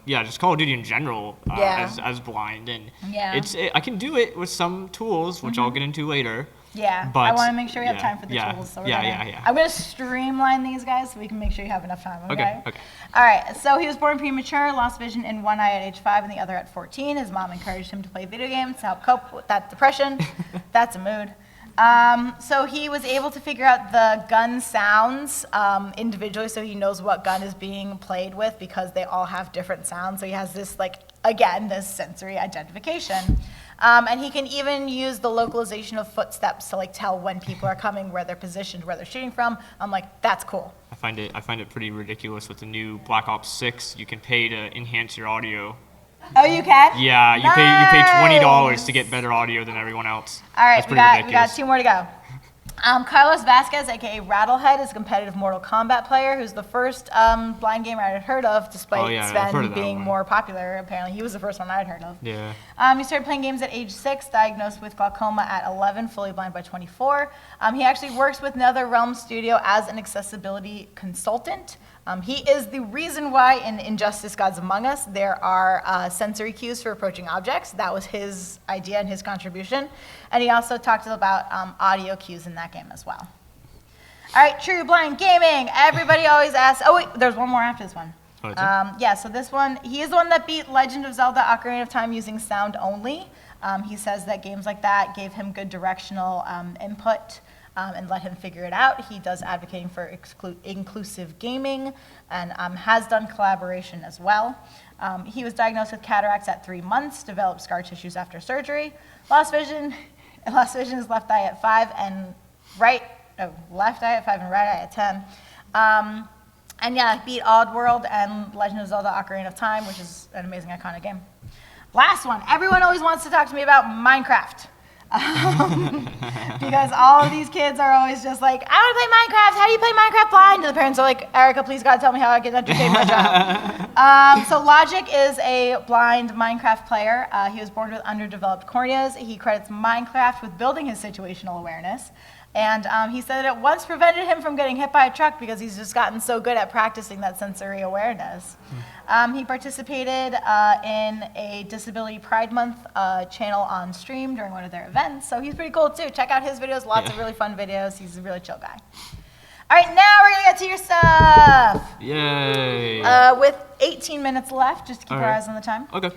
just Call of Duty in general as blind, and I can do it with some tools, which I'll get into later. Yeah, but I want to make sure we have time for the tools. So I'm going to streamline these guys so we can make sure you have enough time, okay? All right, so he was born premature, lost vision in one eye at age 5 and the other at 14. His mom encouraged him to play video games to help cope with that depression. That's a mood. So he was able to figure out the gun sounds individually, so he knows what gun is being played with because they all have different sounds. So he has this, this sensory identification. And he can even use the localization of footsteps to tell when people are coming, where they're positioned, where they're shooting from. I'm like, that's cool. I find it pretty ridiculous with the new Black Ops 6. You can pay to enhance your audio. Oh, you can? Yeah, you pay $20 to get better audio than everyone else. All right, we got 2 more to go. Carlos Vasquez, aka Rattlehead, is a competitive Mortal Kombat player who's the first blind gamer I had heard of, despite Sven being more popular. Apparently, he was the first one I'd heard of. Yeah. He started playing games at age 6, diagnosed with glaucoma at 11, fully blind by 24. He actually works with NetherRealm Studio as an accessibility consultant. He is the reason why in Injustice Gods Among Us there are sensory cues for approaching objects. That was his idea and his contribution. And he also talked about audio cues in that game as well. All right, True Blind Gaming. Everybody always asks, oh wait, there's one more after this one. So this one, he is the one that beat Legend of Zelda Ocarina of Time using sound only. He says that games like that gave him good directional input. And let him figure it out. He does advocating for inclusive gaming and has done collaboration as well. He was diagnosed with cataracts at 3 months, developed scar tissues after surgery. Lost vision is left eye at 5 and left eye at 5 and right eye at 10. Beat Oddworld and Legend of Zelda Ocarina of Time, which is an amazing iconic game. Last one, everyone always wants to talk to me about Minecraft. Because all of these kids are always just like, I want to play Minecraft. How do you play Minecraft blind? And the parents are like, Erika, please God, tell me how I can entertain my child. So Logic is a blind Minecraft player. He was born with underdeveloped corneas. He credits Minecraft with building his situational awareness. And he said that it once prevented him from getting hit by a truck because he's just gotten so good at practicing that sensory awareness. He participated in a Disability Pride Month channel on stream during one of their events. So he's pretty cool too. Check out his videos, lots of really fun videos. He's a really chill guy. All right, now we're gonna get to your stuff. Yay. With 18 minutes left, just to keep All our right. eyes on the time. Okay.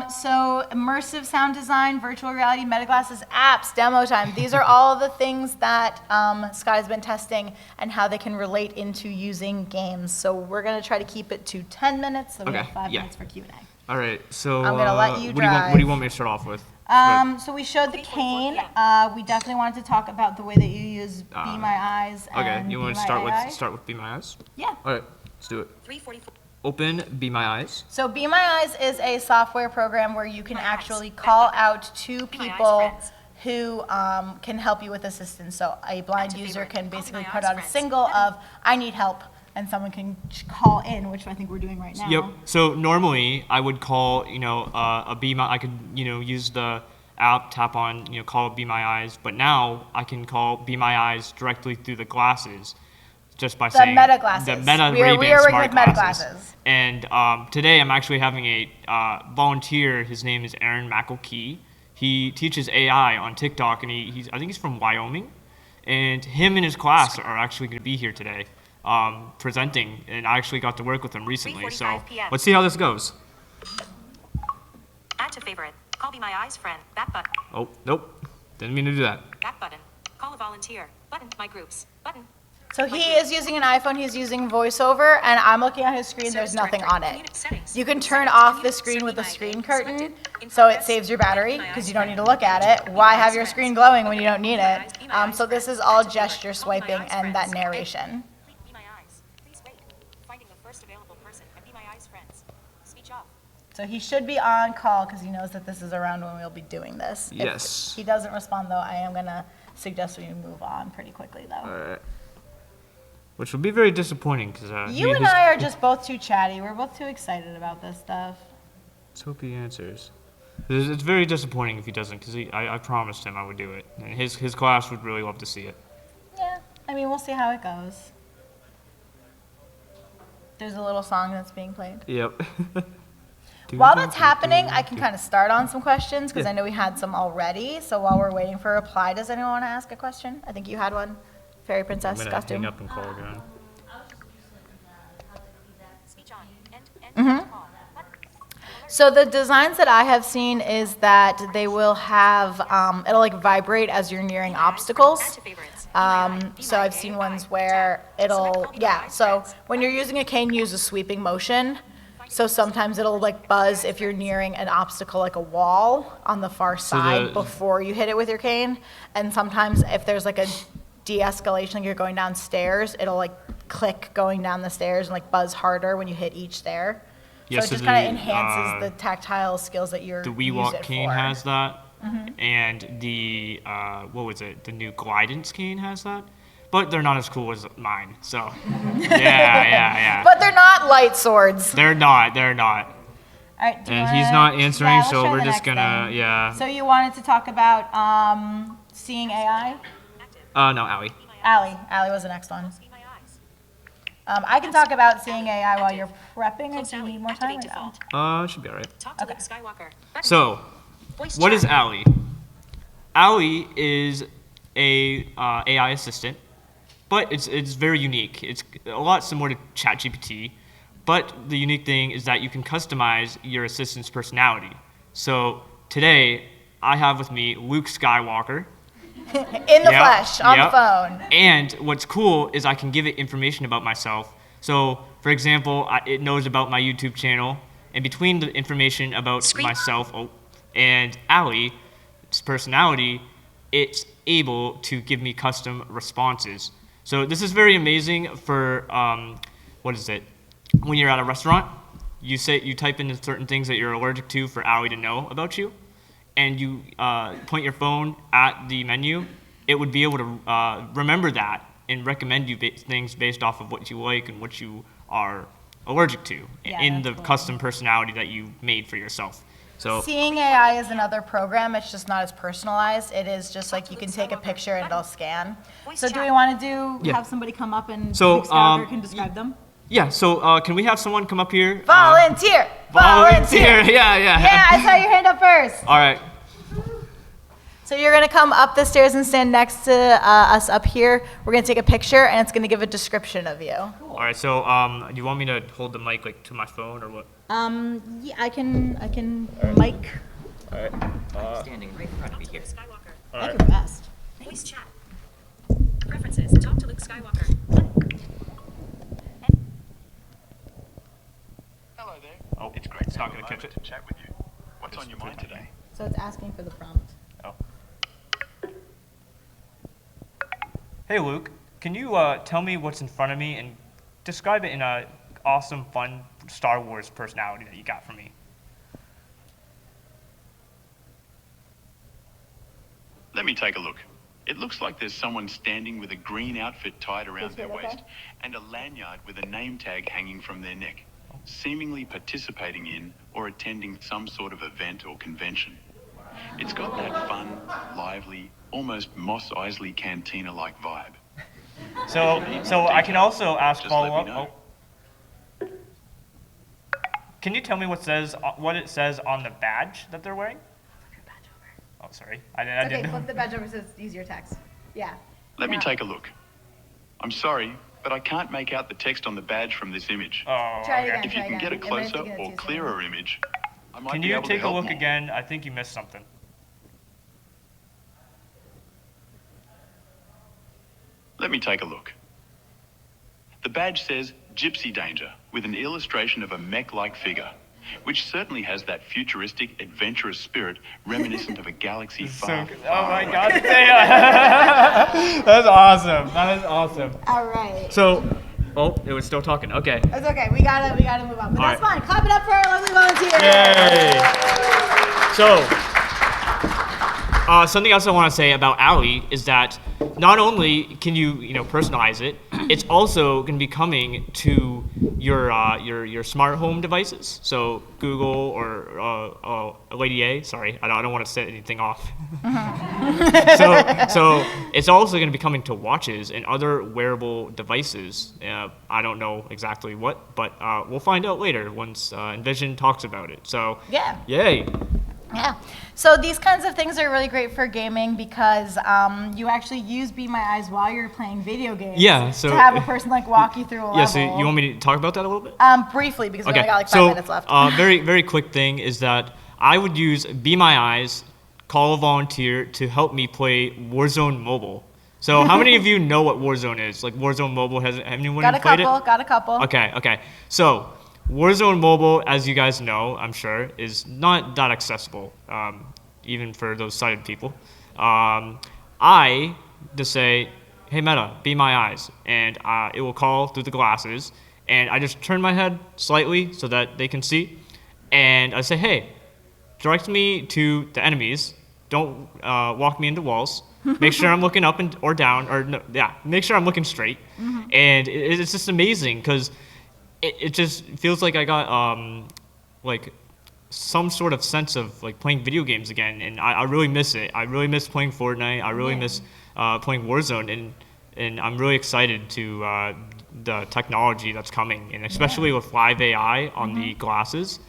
So immersive sound design, virtual reality, metaglasses, apps, demo time. These are all the things that Scott has been testing and how they can relate into using games. So we're gonna try to keep it to 10 minutes, so we have 5 minutes for Q&A. All right. So I'm gonna let you what do you want? drive. What do you want me to start off with? So we showed the cane. We definitely wanted to talk about the way that you use Be My Eyes and Okay. You want Be to My AI. start with Be My Eyes? Yeah. All right. Let's do it. 3:44. Open Be My Eyes. So Be My Eyes is a software program where you can actually call out to people who can help you with assistance. So a blind user can basically put out a single of, I need help, and someone can call in, which I think we're doing right now. Yep. So normally I would call, a Be My. I could, use the app, tap on, call Be My Eyes. But now I can call Be My Eyes directly through the glasses, just by saying Meta glasses. the Meta We are Ray-Ban working smart with Meta glasses. glasses. And today I'm actually having a volunteer. His name is Aaron McElkey. He teaches AI on TikTok, and I think he's from Wyoming. And him and his class are actually going to be here today. Presenting, and I actually got to work with them recently. So let's see how this goes. Add to favorite. Call Be My Eyes friend. Back button. Oh, nope. Didn't mean to do that. Back button. Call a volunteer. Button. My groups. Button. So he is using an iPhone, he's using VoiceOver, and I'm looking at his screen, there's nothing on it. You can turn off the screen with a screen curtain, so it saves your battery, because you don't need to look at it. Why have your screen glowing when you don't need it? So this is all gesture swiping and that narration. Be My Eyes. Please wait. Finding the first available person and Be My Eyes friends. Speech off. So he should be on call, because he knows that this is around when we'll be doing this. Yes. If he doesn't respond, though, I am going to suggest we move on pretty quickly, though. All right. Which would be very disappointing because You and I are just both too chatty. We're both too excited about this stuff. Let's hope he answers. It's very disappointing if he doesn't, because I promised him I would do it, and his class would really love to see it. Yeah, I mean, we'll see how it goes. There's a little song that's being played. Yep. While that's happening, I can kind of start on some questions, because I know we had some already. So while we're waiting for a reply, does anyone want to ask a question? I think you had one. Fairy I'm princess gonna costume. hang up and call again. I was just using how the feedback. Speech on. End call. Button. So the designs that I have seen is that they will have, it'll like vibrate as you're nearing obstacles. Add to favorites. So I've seen ones where it'll, yeah, so when you're using a cane, use a sweeping motion. So sometimes it'll like buzz if you're nearing an obstacle like a wall on the far side before you hit it with your cane. And sometimes if there's like a de-escalation, like you're going downstairs, it'll like click going down the stairs and like buzz harder when you hit each stair. Yeah, So it so just kind of the, enhances the tactile skills that you're The use WeWalk it cane for. has that, and the what was it? The new Glidance cane has that, but they're not as cool as mine. So yeah. But they're not light swords. They're not. They're not. All right, do you And he's wanna- not answering, yeah, let's so try we're the just next gonna thing. yeah. So you wanted to talk about seeing AI? No, Allie. Allie was the next one. Be My Eyes. I can talk about seeing AI while you're prepping, or do you need more time? Activate Or no? default. Should be alright. Talk to Luke Skywalker. Button. So, Voice what chat. is Allie? Allie is a AI assistant, but it's very unique. It's a lot similar to ChatGPT, but the unique thing is that you can customize your assistant's personality. So today, I have with me Luke Skywalker. In the Yep, flesh, on yep. the phone. And what's cool is I can give it information about myself. So, for example, it knows about my YouTube channel, and between the information about myself and Allie's personality, it's able to give me custom responses. So this is very amazing for, what is it? When you're at a restaurant, you type in certain things that you're allergic to for Allie to know about you, and you point your phone at the menu, it would be able to remember that and recommend you things based off of what you like and what you are allergic to in the custom personality that you made for yourself. So Seeing AI is another program. It's just not as personalized. It is just like you can take a picture and it'll scan. So do we want to have somebody come up and Luke Skywalker can describe them? yeah, so can we have someone come up here? Volunteer! Volunteer! Yeah. Yeah, I saw your hand up first. All right. So you're going to come up the stairs and stand next to us up here. We're going to take a picture, and it's going to give a description of you. All right. So do you want me to hold the mic like to my phone or what? Yeah, I can mic. All right. Standing right in front of me here. Skywalker. All Like right. your best. Voice chat. Preferences. Talk to Luke Skywalker. Hello there. Oh, It's great it's to not have a gonna catch moment it. to chat with you. What's on your mind today? So it's asking for the prompt. Oh. Hey Luke, can you tell me what's in front of me and describe it in a awesome, fun Star Wars personality that you got from me? Let me take a look. It looks like there's someone standing with a green outfit tied around their waist and a lanyard with a name tag hanging from their neck, seemingly participating in or attending some sort of event or convention. It's got that fun, lively, almost Mos Eisley Cantina-like vibe. So I can also ask Just let me follow-up. know. Oh. Can you tell me what it says on the badge that they're wearing? Flip your badge over. Oh, sorry. I Okay, didn't know. flip the badge over so it's easier text. Yeah. Let me Yeah. take a look. I'm sorry, but I can't make out the text on the badge from this image. Oh, Try it okay. again. If you can get a It might closer take it or too clearer image, I might Can be you able to take a help look more. again? I think you missed something. Let me take a look. The badge says Gypsy Danger with an illustration of a mech-like figure, which certainly has that futuristic, adventurous spirit reminiscent of a galaxy far, Oh far my away. God, that's awesome. That is awesome. All right. So, oh, it was still talking. Okay. It's okay. We gotta move on. But All that's right. fine. Clap it up for our lovely volunteers. Yay! So, something else I want to say about Allie is that not only can you personalize it, it's also going to be coming to your smart home devices. So Google or Lady A. Sorry, I don't want to set anything off. So it's also going to be coming to watches and other wearable devices. I don't know exactly what, but we'll find out later once Envision talks about it. So Yeah. yay. Yeah. So these kinds of things are really great for gaming because you actually use Be My Eyes while you're playing video games. Yeah, so- to have a person like walk you through a level. Yeah, so you want me to talk about that a little bit? Briefly because we Okay, only got like 5 so minutes left. very, very quick thing is that I would use Be My Eyes, call a volunteer to help me play Warzone Mobile. So how many of you know what Warzone is? Like Warzone Mobile, has anyone Got a played couple. it? Got a couple. Okay. So Warzone Mobile, as you guys know, I'm sure, is not that accessible, even for those sighted people. I just say, hey Meta, be my eyes, and it will call through the glasses, and I just turn my head slightly so that they can see, and I say, hey, direct me to the enemies, don't walk me into walls, make sure I'm looking up or down, make sure I'm looking straight, and it's just amazing, because it just feels like I got like some sort of sense of like playing video games again, and I really miss it. I really miss playing Fortnite. I really miss playing Warzone, and I'm really excited to the technology that's coming, and especially with live AI on the glasses.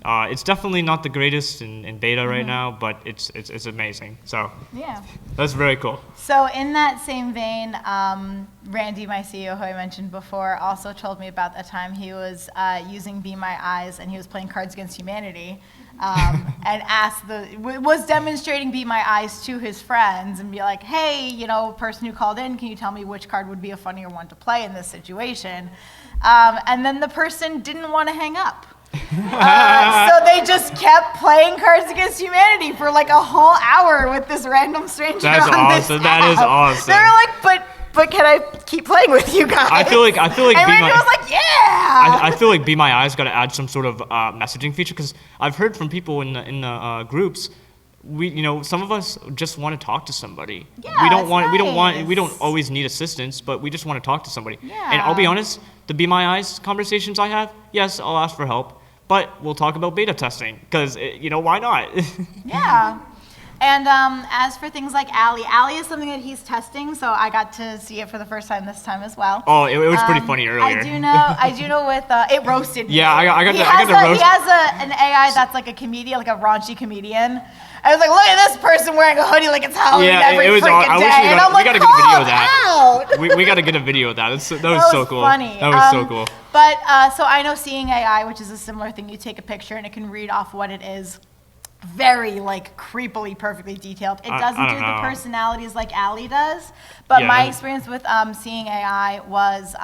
It's definitely not the greatest in beta right now, but it's amazing. So Yeah. that's very cool. So in that same vein, Randy, my CEO, who I mentioned before, also told me about the time he was using Be My Eyes and he was playing Cards Against Humanity, and was demonstrating Be My Eyes to his friends and be like, hey, person who called in, can you tell me which card would be a funnier one to play in this situation? And then the person didn't want to hang up. So they just kept playing Cards Against Humanity for like a whole hour with this random stranger. That's on this awesome. That is app. awesome. They were like, but can I keep playing with you guys? I feel like and Be Randy My was like, yeah. I feel like Be My Eyes got to add some sort of messaging feature, because I've heard from people in the groups, some of us just want to talk to somebody. Yeah, we don't it's want we nice. don't always need assistance, but we just want to talk to somebody. Yeah. And I'll be honest, the Be My Eyes conversations I have, yes, I'll ask for help, but we'll talk about beta testing, because why not? Yeah. And as for things like Allie is something that he's testing, so I got to see it for the first time this time as well. Oh, it was pretty funny earlier. I do know with, it roasted me. Yeah, I got he the roast. He has an AI that's like a comedian, like a raunchy comedian. I was like, look at this person wearing a hoodie like it's Halloween every freaking day. And I'm like, we got to get a video of that. That was so cool. Funny. That was so cool. But, so I know Seeing AI, which is a similar thing. You take a picture and it can read off what it is. Very, like, creepily, perfectly detailed. It doesn't do the personalities like Allie does. But my experience with Seeing AI was...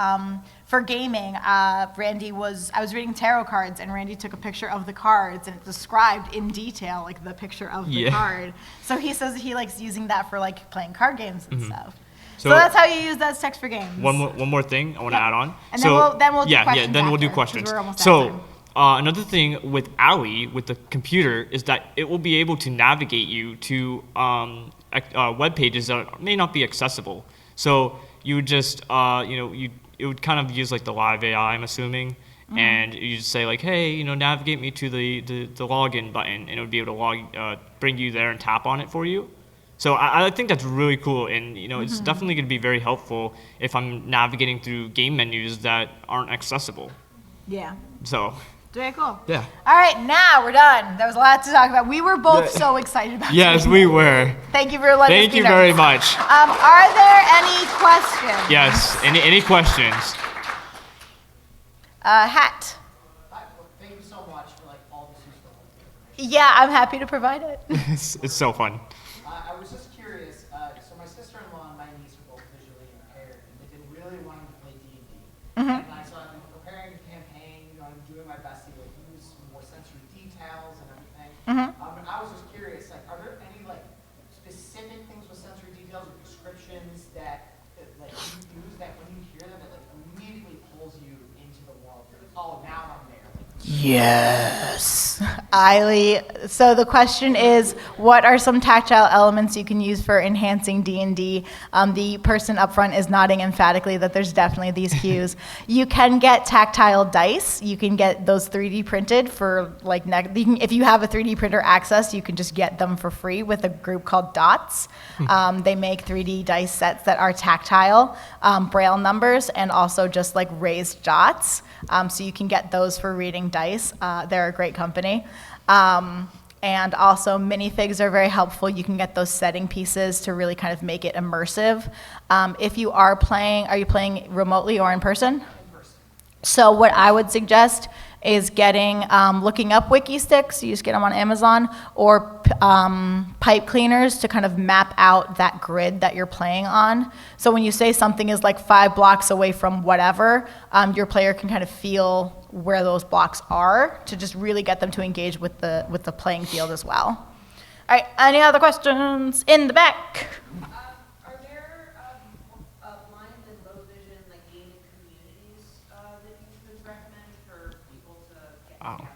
for gaming, I was reading tarot cards, and Randy took a picture of the cards, and it described in detail, like, the picture of the card. So he says he likes using that for, like, playing card games and stuff. So that's how you use that as text for games. One more thing I want to add on. And then we'll do questions then we'll do after, questions. 'cause we're almost So out of time. another thing with Allie, with the computer, is that it will be able to navigate you to web pages that may not be accessible. So you would just, it would kind of use like the live AI, I'm assuming, and you just say like, hey, navigate me to the login button, and it would be able to bring you there and tap on it for you. So I think that's really cool, and it's definitely going to be very helpful if I'm navigating through game menus that aren't accessible. Yeah. So. Very cool. Yeah. All right, now we're done. There was a lot to talk about. We were both so excited about it. Yes, we were. Thank you for letting us Thank be you there. very much. Are there any questions? Yes. Any questions? Hat. Thank you so much for all this useful information. Yeah, I'm happy to provide it. It's so fun. I was just curious. So my sister-in-law and my niece are both visually impaired, and they've been really wanting to play D&D. And so I've been preparing the campaign. I'm doing my best to use more sensory details and everything. And I was just curious, are there any specific things with sensory details or descriptions that you use that when you hear them, it immediately pulls you into the world? You're like, oh, now I'm there. Yes. Eiley, so the question is, what are some tactile elements you can use for enhancing D&D? The person up front is nodding emphatically that there's definitely these cues. You can get tactile dice. You can get those 3D printed for, if you have a 3D printer access, you can just get them for free with a group called Dots. They make 3D dice sets that are tactile, braille numbers, and also just raised dots. So you can get those for reading dice. They're a great company. And also minifigs are very helpful. You can get those setting pieces to really kind of make it immersive. If you are you playing remotely or in person? In person. So what I would suggest is looking up wiki sticks, you just get them on Amazon, or pipe cleaners to kind of map out that grid that you're playing on. So when you say something is 5 blocks away from whatever, your player can kind of feel where those blocks are to just really get them to engage with the playing field as well. All right, any other questions in the back? Are there blind and low vision gaming communities that you could recommend for people to get together?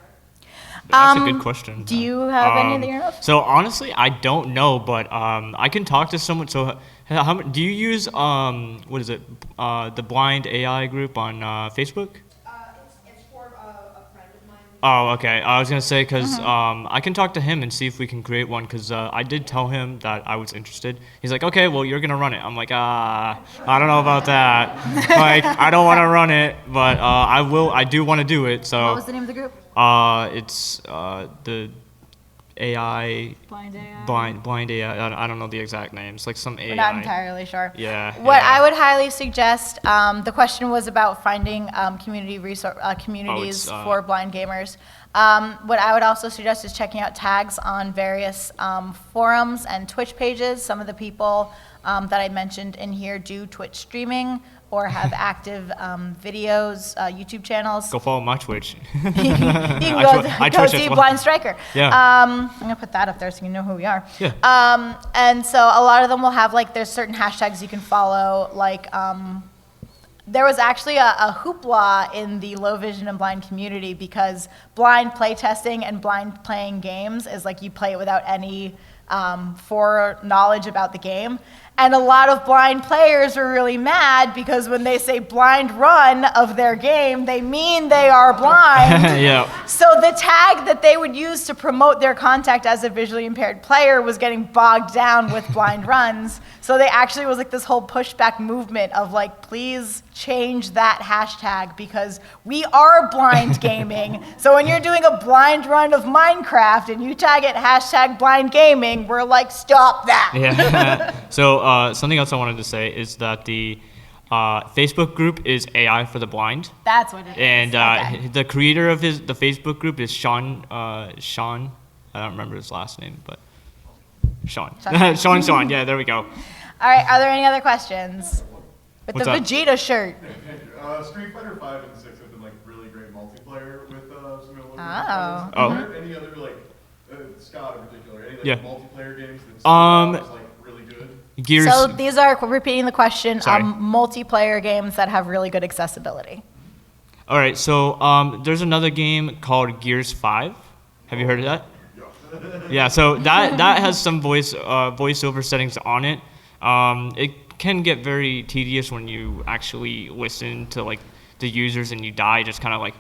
That's a good question. Do you have any that you know of? So honestly, I don't know, but I can talk to someone. So do you use the Blind AI group on Facebook? It's for a friend of mine. Oh, okay. I was gonna say because I can talk to him and see if we can create one because I did tell him that I was interested. He's like, okay, well you're gonna run it. I'm like, I don't know about that. I don't want to run it, but I will. I do want to do it. So. What was the name of the group? It's the AI. Blind AI. Blind AI. I don't know the exact name. It's some AI. We're not entirely sure. Yeah. What I would highly suggest, the question was about finding communities for blind gamers. What I would also suggest is checking out tags on various forums and Twitch pages. Some of the people that I mentioned in here do Twitch streaming or have active videos, YouTube channels. Go follow my Twitch. You can go see Blind Striker. Yeah. I'm going to put that up there so you know who we are. Yeah. And so a lot of them will have, there's certain hashtags you can follow, there was actually a hoopla in the low vision and blind community because blind playtesting and blind playing games is you play it without any foreknowledge about the game. And a lot of blind players are really mad because when they say blind run of their game, they mean they are blind. Yeah. So the tag that they would use to promote their contact as a visually impaired player was getting bogged down with blind runs. So they actually was like this whole pushback movement of like, please change that hashtag because we are blind gaming. So when you're doing a blind run of Minecraft and you tag it hashtag blind gaming, we're like, stop that. Yeah. So something else I wanted to say is that the Facebook group is AI for the blind. That's what it is. And Okay. the creator of the Facebook group is Sean. I don't remember his last name, but Sean. Sean. Yeah, there we go. All right, are there any other questions? With What's the up? Vegeta shirt. Street Fighter 5 and 6 have been like really great multiplayer with some of the Oh. Oh. Are there any other like Scott in particular? Any like Yeah. multiplayer games that is like really good? Gears. So these are, repeating the question, Sorry. multiplayer games that have really good accessibility. All right. So there's another game called Gears 5. Have you heard of that? Yeah. So that has some voiceover settings on it. It can get very tedious when you actually listen to like the users and you die. Just kind of like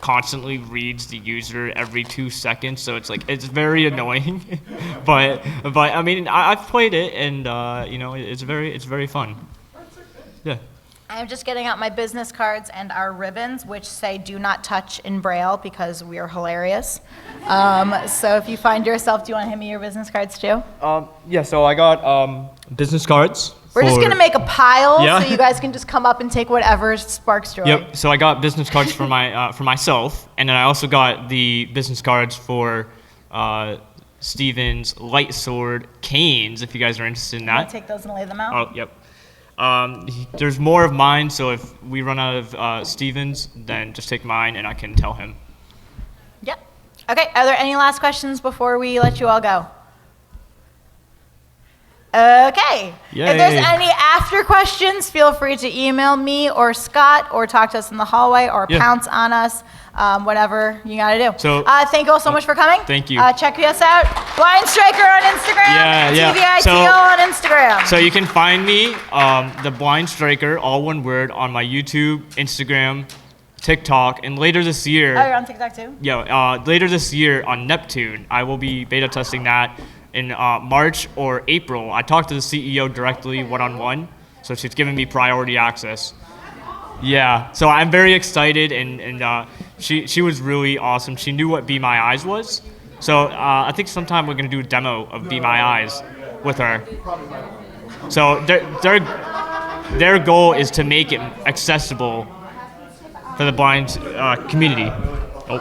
constantly reads the user every 2 seconds, so it's like it's very annoying. but I mean I've played it and it's very fun. Yeah. I'm just getting out my business cards and our ribbons, which say "Do not touch" in Braille because we are hilarious. So if you find yourself, do you want to hand me your business cards too? Yeah. So I got business cards. We're just gonna make a pile, Yeah. so you guys can just come up and take whatever sparks joy. Yep. So I got business cards for for myself, and then I also got the business cards for Steven's light sword canes. If you guys are interested in Can I that. take those and lay them out? Oh, yep. There's more of mine, so if we run out of Steven's, then just take mine, and I can tell him. Yep. Okay, are there any last questions before we let you all go? Okay. Yay. If there's any after questions, feel free to email me or Scott or talk to us in the hallway or Yeah. pounce on us, whatever you gotta do. So- thank you all so much for coming. Thank you. Check us out. Blind Striker on Instagram. Yeah. TVI So- Teal on Instagram. So you can find me, the Blind Striker, all one word, on my YouTube, Instagram, TikTok, and later this year. Oh, you're on TikTok too? Yeah, later this year on Neptune, I will be beta testing that in March or April. I talked to the CEO directly one-on-one, so she's giving me priority access. Yeah, so I'm very excited, and she was really awesome. She knew what Be My Eyes was, so I think sometime we're gonna do a demo of Be My Eyes with her. So their goal is to make it accessible for the blind community. Oh.